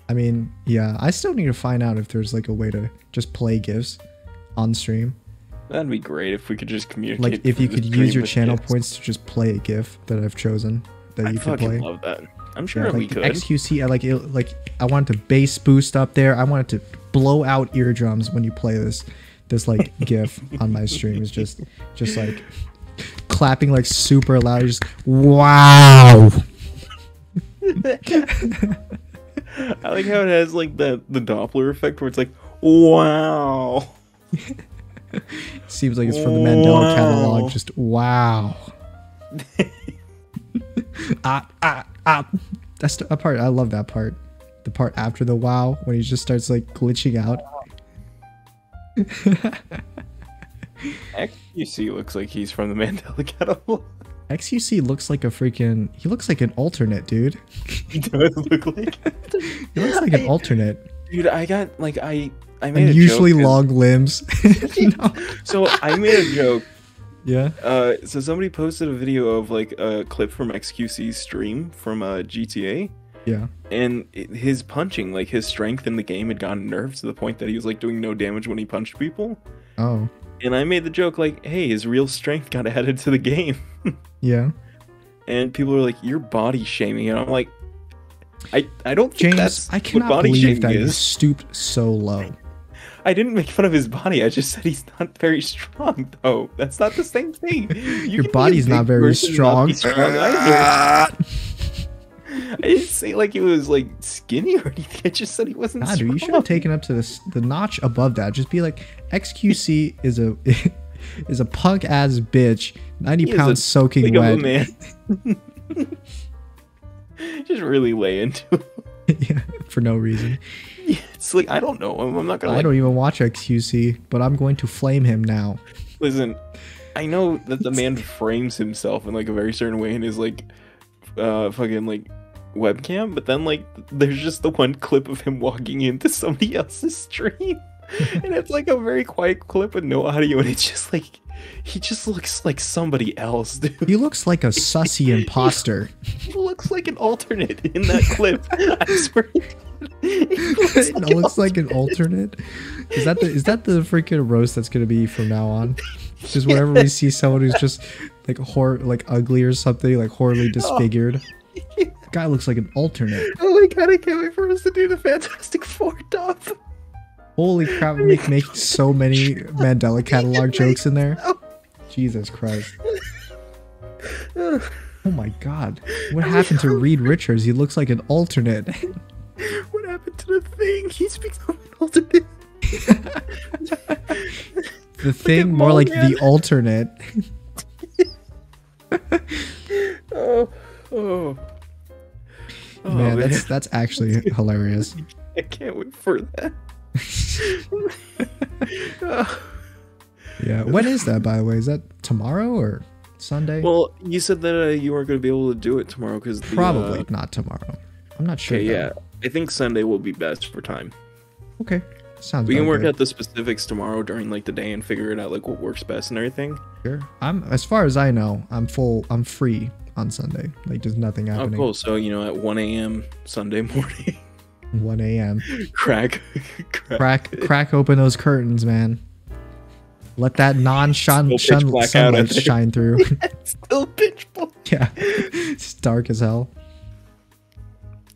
I mean, yeah, I still need to find out if there's like a way to just play GIFs on stream. That'd be great if we could just communicate. Like if you could use your channel points to just play a GIF that I've chosen that you could play. I love that. I'm sure like we could. XQC, I want it to bass boost up there. I want it to blow out eardrums when you play this like GIF on my stream. Is just like clapping like super loud. Just wow. I like how it has like the Doppler effect where it's like wow. Seems like it's from the Mandela catalog. Just wow. That's the part. I love that part. The part after the wow when he just starts like glitching out. XQC looks like he's from the Mandela catalog. XQC looks like a freaking. He looks like an alternate, dude. He does look like. He looks like an alternate. Dude, I got like I made unusually a joke long limbs. No. So I made a joke. Yeah. So somebody posted a video of like a clip from XQC's stream from GTA. Yeah. And his punching, like his strength in the game had gotten nerfed to the point that he was like doing no damage when he punched people. Oh. And I made the joke like, hey, his real strength got added to the game. Yeah. And people were like, you're body shaming. And I'm like, I don't think James, that's I cannot what body believe that shaming you is. stooped so low. I didn't make fun of his body. I just said he's not very strong, though. That's not the same thing. Your body's not very strong. I didn't say like he was like skinny or anything. I just said he wasn't strong. Dude, you should have taken up to the notch above that. Just be like, XQC is a punk ass bitch, 90 pounds soaking wet. Man. Just really lay into it. Yeah, for no reason. Yeah, it's like, I don't know. I'm not gonna. I don't even watch XQC, but I'm going to flame him now. Listen, I know that the man frames himself in like a very certain way in his like, fucking like webcam, but then like there's just the one clip of him walking into somebody else's stream, and it's like a very quiet clip with no audio, and it's just like he just looks like somebody else, dude. He looks like a sussy imposter. He looks like an alternate in that clip. I swear. It looks like an alternate. Is that the freaking roast that's gonna be from now on? Just whenever we see someone who's just like ugly or something, like horribly disfigured. Guy looks like an alternate. Oh my god, I can't wait for us to do the Fantastic Four dub. Holy crap, we make so many Mandela catalog jokes in there. Jesus Christ. Oh my god. What happened to Reed Richards? He looks like an alternate. What happened to the Thing? He's become an alternate. The Thing, more like the alternate. Oh, man, that's actually hilarious. I can't wait for that. Yeah, when is that, by the way? Is that tomorrow or Sunday? Well, you said that you weren't going to be able to do it tomorrow because probably not tomorrow. I'm not sure. Okay, yeah, I think Sunday will be best for time. Okay, sounds. We can work out the specifics tomorrow during like the day and figure it out like what works best and everything. Sure. As far as I know, I'm free on Sunday. Like there's nothing happening. Oh, cool. So at 1 a.m. Sunday morning. 1 a.m. Crack open those curtains, man. Let that sunlight shine through. It's still pitch black. Yeah, it's dark as hell.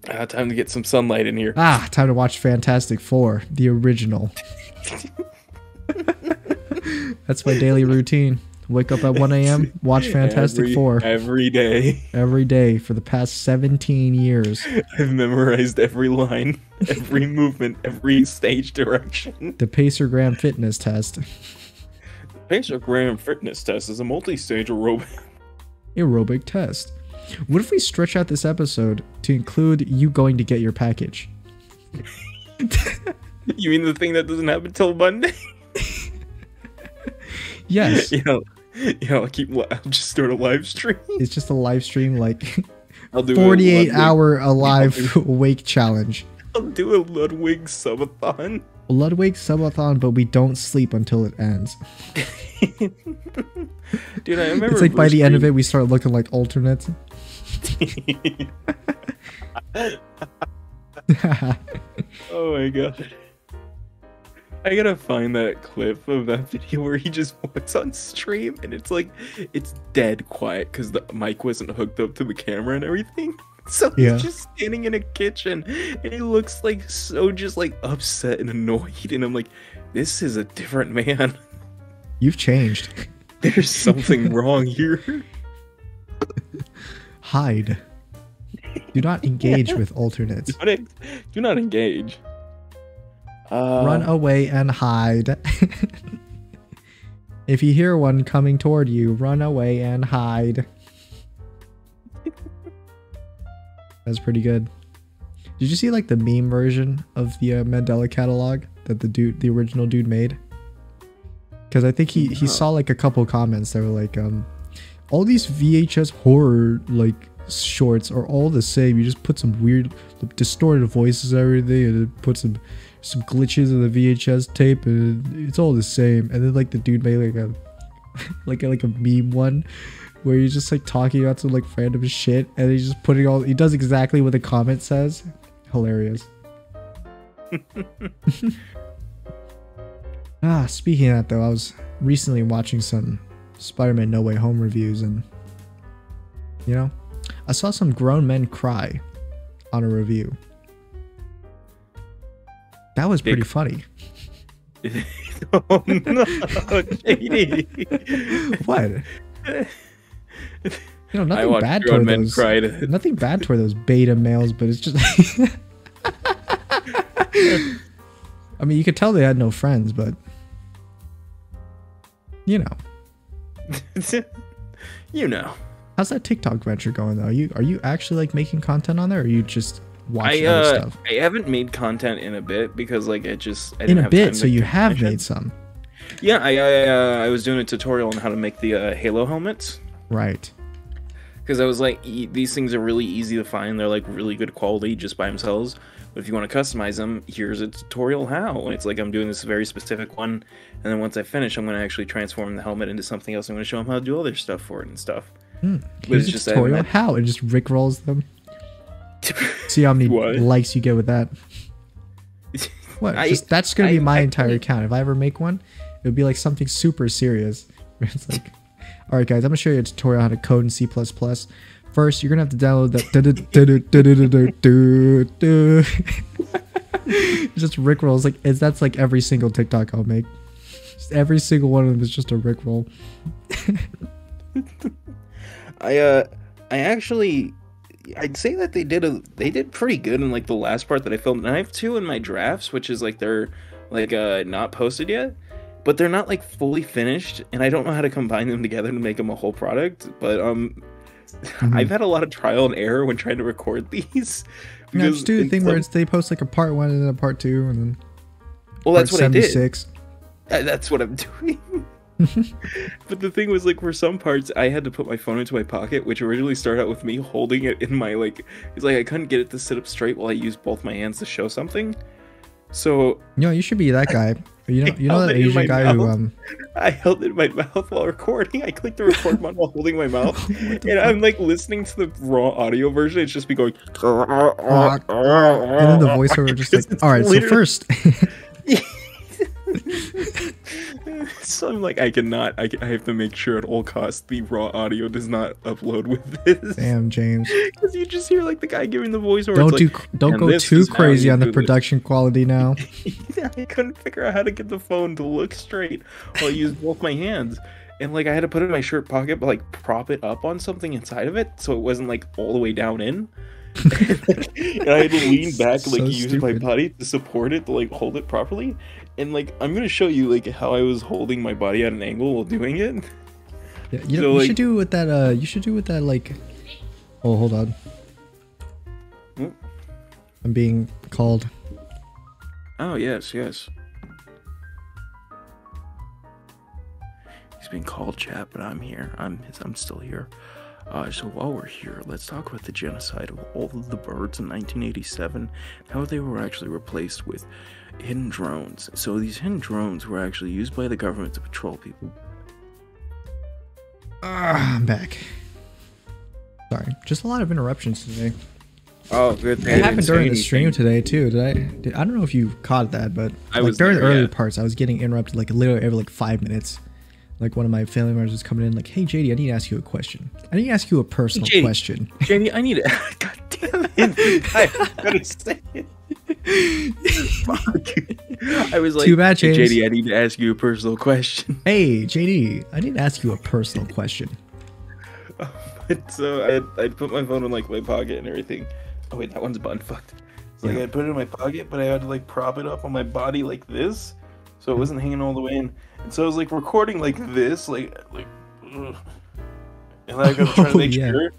Time to get some sunlight in here. Time to watch Fantastic Four, the original. That's my daily routine. Wake up at 1 a.m., watch Fantastic Four. Every day. Every day for the past 17 years. I've memorized every line, every movement, every stage direction. The Pacergram fitness test. The Pacergram fitness test is a multi-stage aerobic test. What if we stretch out this episode to include you going to get your package? You mean the thing that doesn't happen till Monday? Yes. I'll just start a live stream. It's just a live stream, like I'll do 48-hour alive wake challenge. I'll do a Ludwig subathon. Ludwig subathon, but we don't sleep until it ends. Dude, I remember. It's like by the end of it, we start looking like alternates. Oh my god. I gotta find that clip of that video where he just walks on stream and it's like, it's dead quiet because the mic wasn't hooked up to the camera and everything. So he's just standing in a kitchen and he looks like so just like upset and annoyed. And I'm like, this is a different man. You've changed. There's something wrong here. Hide. Do not engage with alternates. Do not engage. Run away and hide. If you hear one coming toward you, run away and hide. That's pretty good. Did you see like the meme version of the Mandela catalog that the original dude made? Because I think he saw like a couple comments that were like, all these VHS horror like shorts are all the same. You just put some weird distorted voices and everything, and put some glitches in the VHS tape, and it's all the same. And then like the dude made like a like a meme one where he's just like talking about some like random shit, and he's just putting he does exactly what the comment says. Hilarious. Speaking of that though, I was recently watching some Spider-Man No Way Home reviews, and you know, I saw some grown men cry on a review. That was pretty funny. Oh no, JD. What? You know, nothing bad toward those. Nothing bad toward those beta males, but it's just. I mean, you could tell they had no friends, but you know. You know. How's that TikTok venture going though? Are you actually like making content on there, or are you just watching other stuff? I haven't made content in a bit because like I didn't in a have bit. time So you have made some. Yeah, I was doing a tutorial on how to make the Halo helmets. Right. Because I was like, these things are really easy to find. They're like really good quality just by themselves. But if you want to customize them, here's a tutorial how. And it's like I'm doing this very specific one. And then once I finish, I'm going to actually transform the helmet into something else. I'm going to show them how to do other stuff for it and stuff. Here's a tutorial how. It just rickrolls them. See how many likes you get with that. What? That's going to be my entire account. If I ever make one, it would be like something super serious. It's like, all right, guys, I'm going to show you a tutorial on how to code in C++. First, you're going to have to download that. Just rickrolls. Like, that's like every single TikTok I'll make. Just every single one of them is just a rickroll. I'd say that they did pretty good in like the last part that I filmed. And I have 2 in my drafts, which is like they're like not posted yet, but they're not like fully finished, and I don't know how to combine them together to make them a whole product. But I've had a lot of trial and error when trying to record these. Yeah, just do the thing where they post like a part 1 and then a part 2 and then that's what 76. I did. That's what I'm doing. But the thing was, like, for some parts I had to put my phone into my pocket, which originally started out with me holding it in my like, it's like I couldn't get it to sit up straight while I used both my hands to show something. So you should be that guy. You know that Asian guy who I held it in my mouth while recording. I clicked the record button while holding my mouth, and I'm like listening to the raw audio version. It's just me going, and then the voiceover just like, all right, so first. So I'm like, I have to make sure at all costs the raw audio does not upload with this. Damn, James. Because you just hear like the guy giving the voiceover. Don't go too crazy on the production quality now. I couldn't figure out how to get the phone to look straight while I used both my hands. and like I had to put it in my shirt pocket, but like prop it up on something inside of it, so it wasn't like all the way down in. And I had to lean back, like use my body to support it, to like hold it properly. And like I'm gonna show you like how I was holding my body at an angle while doing it. Yeah, you know, you should do with that. You should do with that. Like, oh, hold on. I'm being called. Oh yes, yes. He's being called, chat, but I'm here. I'm still here. So while we're here, let's talk about the genocide of all of the birds in 1987, how they were actually replaced with hidden drones. So these hidden drones were actually used by the government to patrol people. I'm back. Sorry, just a lot of interruptions today. Oh, good thing. It happened during the stream today too. I don't know if you caught that, but like during the earlier parts, I was getting interrupted like literally every like 5 minutes. Like one of my family members was coming in like, "Hey JD, I need to ask you a question. I need to ask you a personal question." JD, I need to. God damn it! I gotta say it. Fuck. I was like, too bad, James. Hey, JD, I need to ask you a personal question. Hey JD, I need to ask you a personal question. So I'd put my phone in like my pocket and everything. Oh wait, that one's button fucked. So like I'd put it in my pocket, but I had to like prop it up on my body like this, so it wasn't hanging all the way in. And so I was like recording like this, like, and I was trying to make sure.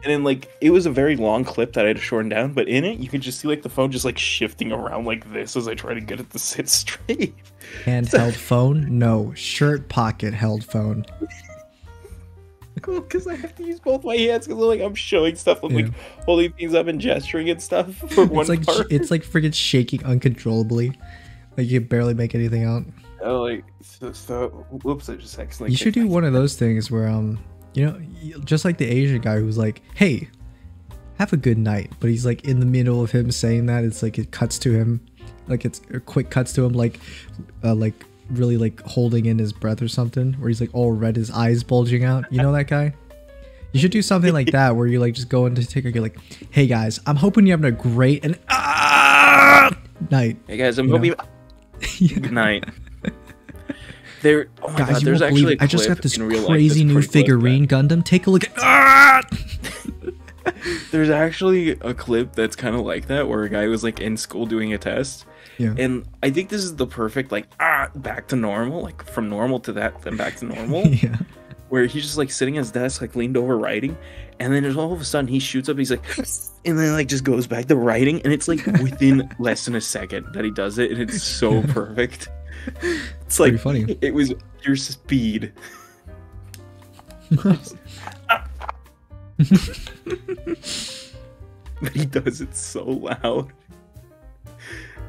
And then like it was a very long clip that I had to shorten down, but in it you could just see like the phone just like shifting around like this as I try to get it to sit straight. Handheld phone? No, shirt pocket held phone. Cool, because I have to use both my hands because like I'm showing stuff. I'm like holding things up and gesturing and stuff for one part. It's like freaking shaking uncontrollably. Like you can barely make anything out. Oh, like so whoops! I just accidentally. You should do one of those things where you know, just like the Asian guy who's like, "Hey, have a good night," but he's like in the middle of him saying that, it's like it cuts to him, like it's quick cuts to him, like really like holding in his breath or something, where he's like all red, his eyes bulging out. You know that guy? You should do something like that where you like just go into TikTok, you're like, "Hey guys, I'm hoping you're having a great and night." Hey guys, I'm hoping. Good night. There, oh my god, there's actually a clip. I just got this crazy new figurine Gundam. Take a look at. There's actually a clip that's kind of like that, where a guy was like in school doing a test. Yeah. And I think this is the perfect like back to normal, like from normal to that, then back to normal. Yeah. Where he's just like sitting at his desk, like leaned over writing, and then there's all of a sudden he shoots up, he's like, and then like just goes back to writing, and it's like within less than a second that he does it, and it's so perfect. It's like funny. It was your speed. But he does it so loud.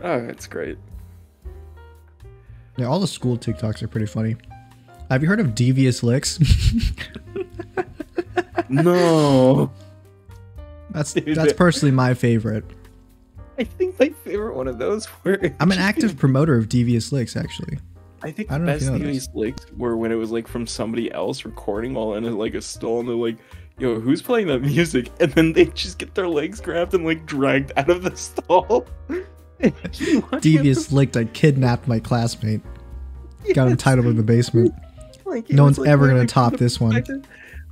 Oh, that's great. Yeah, all the school TikToks are pretty funny. Have you heard of Devious Licks? No. That's personally my favorite. I think my favorite one of those were... I'm an active promoter of Devious Licks, actually. I think the best Devious Licks were when it was like from somebody else recording while in like a stall, and they're like, "Yo, who's playing that music?" And then they just get their legs grabbed and like dragged out of the stall. Devious Licked, I kidnapped my classmate. Yes. Got him tied up in the basement. Like, no one's ever gonna top this one.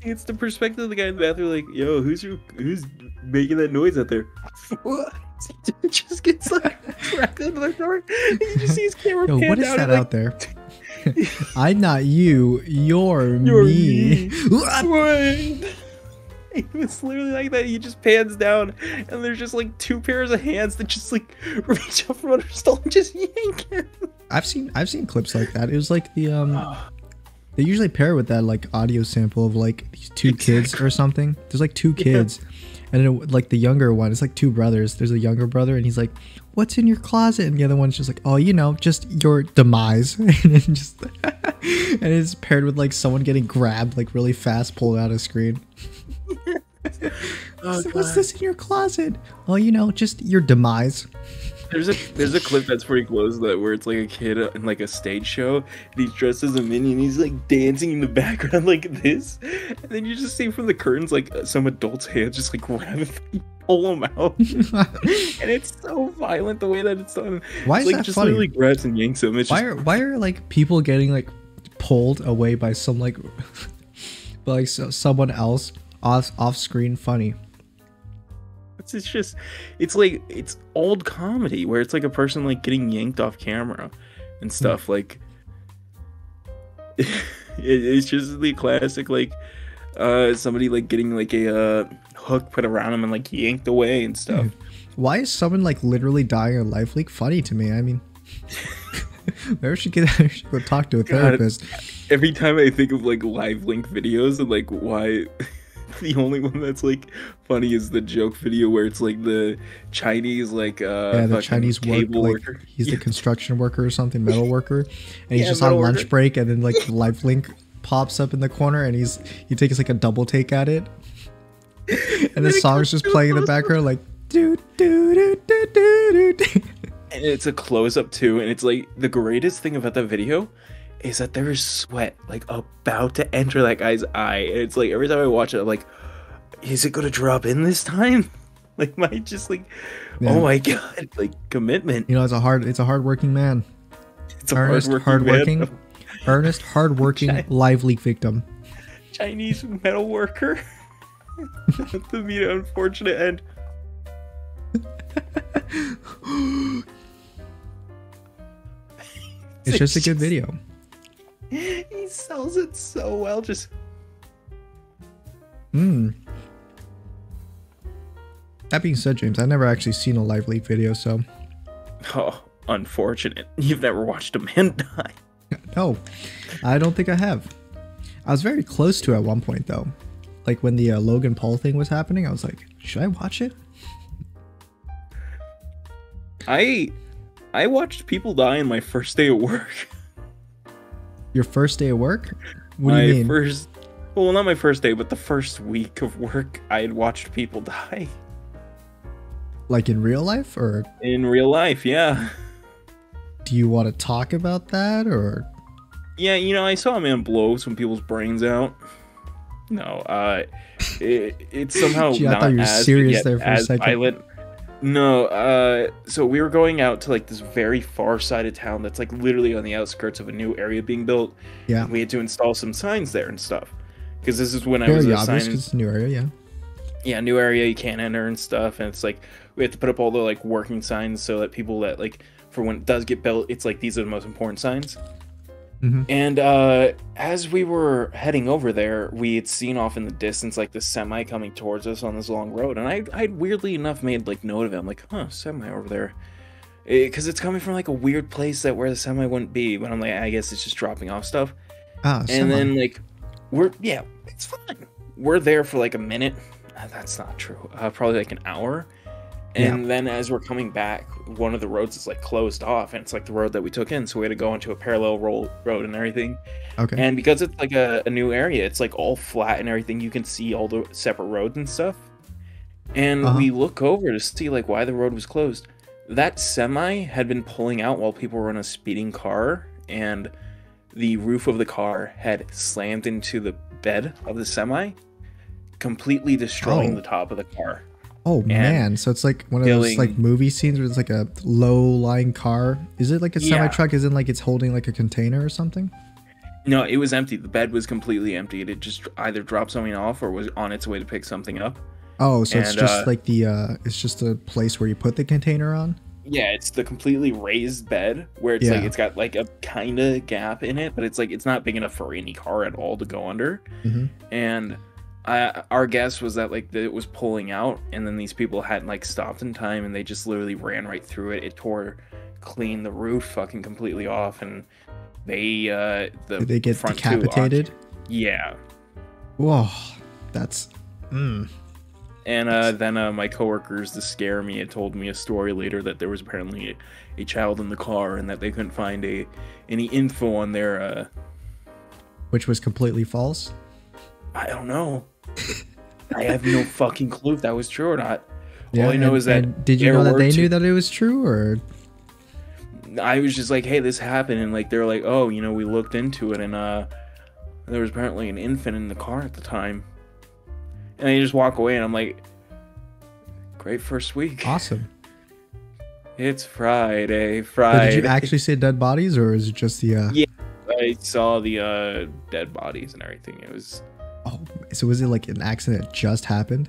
It's the perspective of the guy in the bathroom, like, "Yo, who's making that noise out there?" What? It just gets like dragged into the door. And you just see his camera pan what is down that and, out there? I'm not you. You're me. It was literally like that. He just pans down, and there's just like two pairs of hands that just like reach up from under his stall and just yank him. I've seen clips like that. It was like the they usually pair with that like audio sample of like these two kids or something. There's like two kids. Yeah. And then like the younger one, it's like two brothers. There's a younger brother, and he's like, "What's in your closet?" And the other one's just like, "Oh, you know, just your demise." And then just and it's paired with like someone getting grabbed like really fast, pulled out of screen. What's this in your closet? Oh, you know, just your demise. There's a clip that's pretty close to that where it's like a kid in like a stage show, and he's dressed as a minion, he's like dancing in the background like this, and then you just see from the curtains like some adult's hands just like grab him and pull him out. And it's so violent the way that it's done. Why is like, that just funny? literally grabs and yanks him. It's why are like people getting like pulled away by some like someone else off screen funny. It's just, it's like, it's old comedy where it's like a person like getting yanked off camera and stuff. Like, it's just the classic, like, somebody like getting like a hook put around him and like yanked away and stuff. Why is someone like literally dying on live leak funny to me? I mean, maybe I should go talk to a therapist. Every time I think of like live link videos and like why the only one that's like funny is the joke video where it's like the Chinese like the Chinese worker. Like, he's the construction worker or something, metal worker, and he's just on lunch break, and then like the live link pops up in the corner, and he takes like a double take at it, and the song's just playing in the background like do do do do do do. And it's a close up too, and it's like the greatest thing about that video is that there is sweat like about to enter that guy's eye, and it's like every time I watch it I'm like, is it gonna drop in this time? Like my just like oh my god, like commitment. You know, it's a hardworking man. It's earnest, hardworking live leak victim. Chinese metal worker. To meet an unfortunate end. It's just a good video. He sells it so well. Just That being said, James, I've never actually seen a live leak video, so unfortunate. You've never watched a man die. No, I don't think I have. I was very close to at one point though. Like when the Logan Paul thing was happening, I was like, should I watch it? I watched people die on my first day at work. Your first day of work? What do you mean? Well, not my first day, but the first week of work, I had watched people die. Like in real life, or? In real life, yeah. Do you want to talk about that, or? Yeah, you know, I saw a man blow some people's brains out. No, it's somehow Gee, I not thought you were as serious there for a second. violent. No, so we were going out to like this very far side of town that's like literally on the outskirts of a new area being built. Yeah. And we had to install some signs there and stuff. Because this is when I very was obvious, assigned. 'cause it's a new area, yeah. Yeah, new area, you can't enter and stuff. And it's like, we have to put up all the like working signs so that people that like, for when it does get built, it's like, these are the most important signs. Mm-hmm. And as we were heading over there, we had seen off in the distance like the semi coming towards us on this long road, and I'd weirdly enough made like note of it. I'm like, huh, semi over there, because it's coming from like a weird place that where the semi wouldn't be. But I'm like, I guess it's just dropping off stuff. And then like it's fine. We're there for like a minute. That's not true. Probably like an hour. And then as we're coming back, one of the roads is like closed off, and it's like the road that we took in, so we had to go into a parallel road and everything. Okay. And because it's like a new area, it's like all flat and everything, you can see all the separate roads and stuff. And we look over to see like why the road was closed. That semi had been pulling out while people were in a speeding car, and the roof of the car had slammed into the bed of the semi, completely destroying the top of the car. Oh man, so it's like one of those like movie scenes where it's like a low-lying car. Is it like a semi-truck? Isn't like it's holding like a container or something? No, it was empty. The bed was completely empty. It just either dropped something off or was on its way to pick something up. Oh, so it's just like it's just a place where you put the container on? Yeah, it's the completely raised bed where it's like it's got like a kind of gap in it, but it's like it's not big enough for any car at all to go under. Mm-hmm. And our guess was that like it was pulling out, and then these people hadn't like stopped in time, and they just literally ran right through it. It tore clean the roof fucking completely off, and they did they get decapitated? Yeah. Whoa, that's. And then my coworkers, to scare me, had told me a story later that there was apparently a child in the car, and that they couldn't find any info on their. Which was completely false. I don't know. I have no fucking clue if that was true or not. Yeah, all I know is that. Did you know that they knew that it was true, or? I was just like, hey, this happened, and like they're like, oh, you know, we looked into it, and there was apparently an infant in the car at the time. And they just walk away, and I'm like, great first week. Awesome. It's Friday. But did you actually see dead bodies, or is it just the? Yeah, I saw the dead bodies and everything. It was. Oh, so was it like an accident that just happened?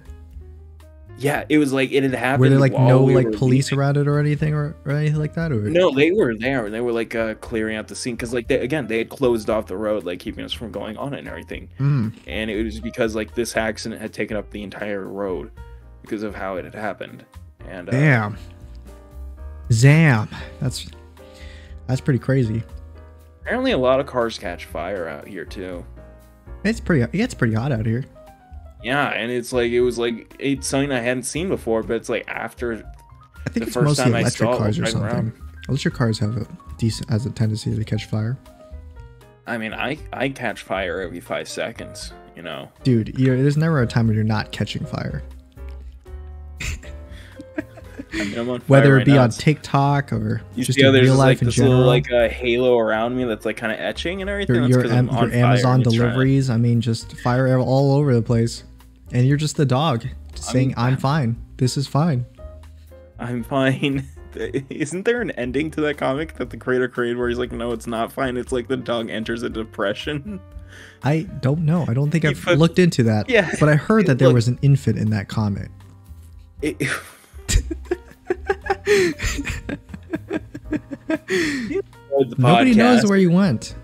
Yeah, it was like it had happened. Were there like no like police around it or anything or anything like that? Or no, they were there. They were like clearing out the scene because like they had closed off the road, like keeping us from going on it and everything. And it was because like this accident had taken up the entire road because of how it had happened. And damn, that's pretty crazy. Apparently, a lot of cars catch fire out here too. It's pretty hot out here. Yeah, and it's something I hadn't seen before, but it's like after I think the first time I saw cars or something. Electric cars have a tendency to catch fire. I mean, I catch fire every 5 seconds, you know. Dude, there's never a time when you're not catching fire. I mean, I'm on fire whether it be now. on TikTok or you just see how in there's real life like in this general. little like a halo around me that's like kind of etching and everything. Your That's 'cause I'm on fire Amazon and it's deliveries. I mean, just fire all over the place, and you're just the dog saying, "I'm fine. This is fine. I'm fine." Isn't there an ending to that comic that the creator created where he's like, "No, it's not fine. It's like the dog enters a depression." I don't know. I don't think I've looked into that. Yeah, but I heard that there was an infant in that comic. Nobody knows where you went.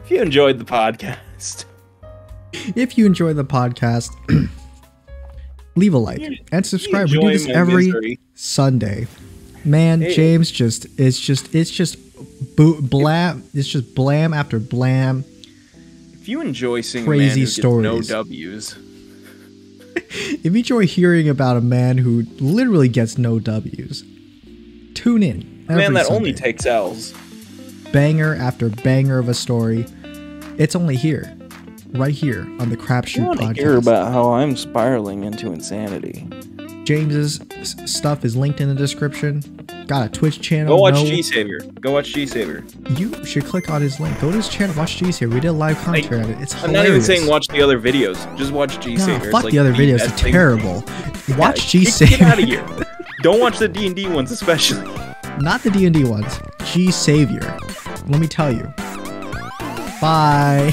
If you enjoyed the podcast, leave a like and subscribe. We do this every Sunday. Man, hey. James it's just blam after blam. If you enjoy seeing crazy a man who stories, gets no W's. If you enjoy hearing about a man who literally gets no W's, tune in. A man that Sunday. only takes L's. Banger after banger of a story. It's only here, right here on the Crapshoot Podcast. Hear about how I'm spiraling into insanity. James's stuff is linked in the description. Got a Twitch channel. Go watch G-Savior. You should click on his link. Go to his channel. Watch G-Savior. We did a live commentary on it. It's hilarious. I'm not even saying watch the other videos. Just watch G-Savior. No, fuck the other videos. They're terrible. Watch G-Savior. Get out of here. Don't watch the D&D ones especially. Not the D&D ones. G-Savior. Let me tell you. Bye.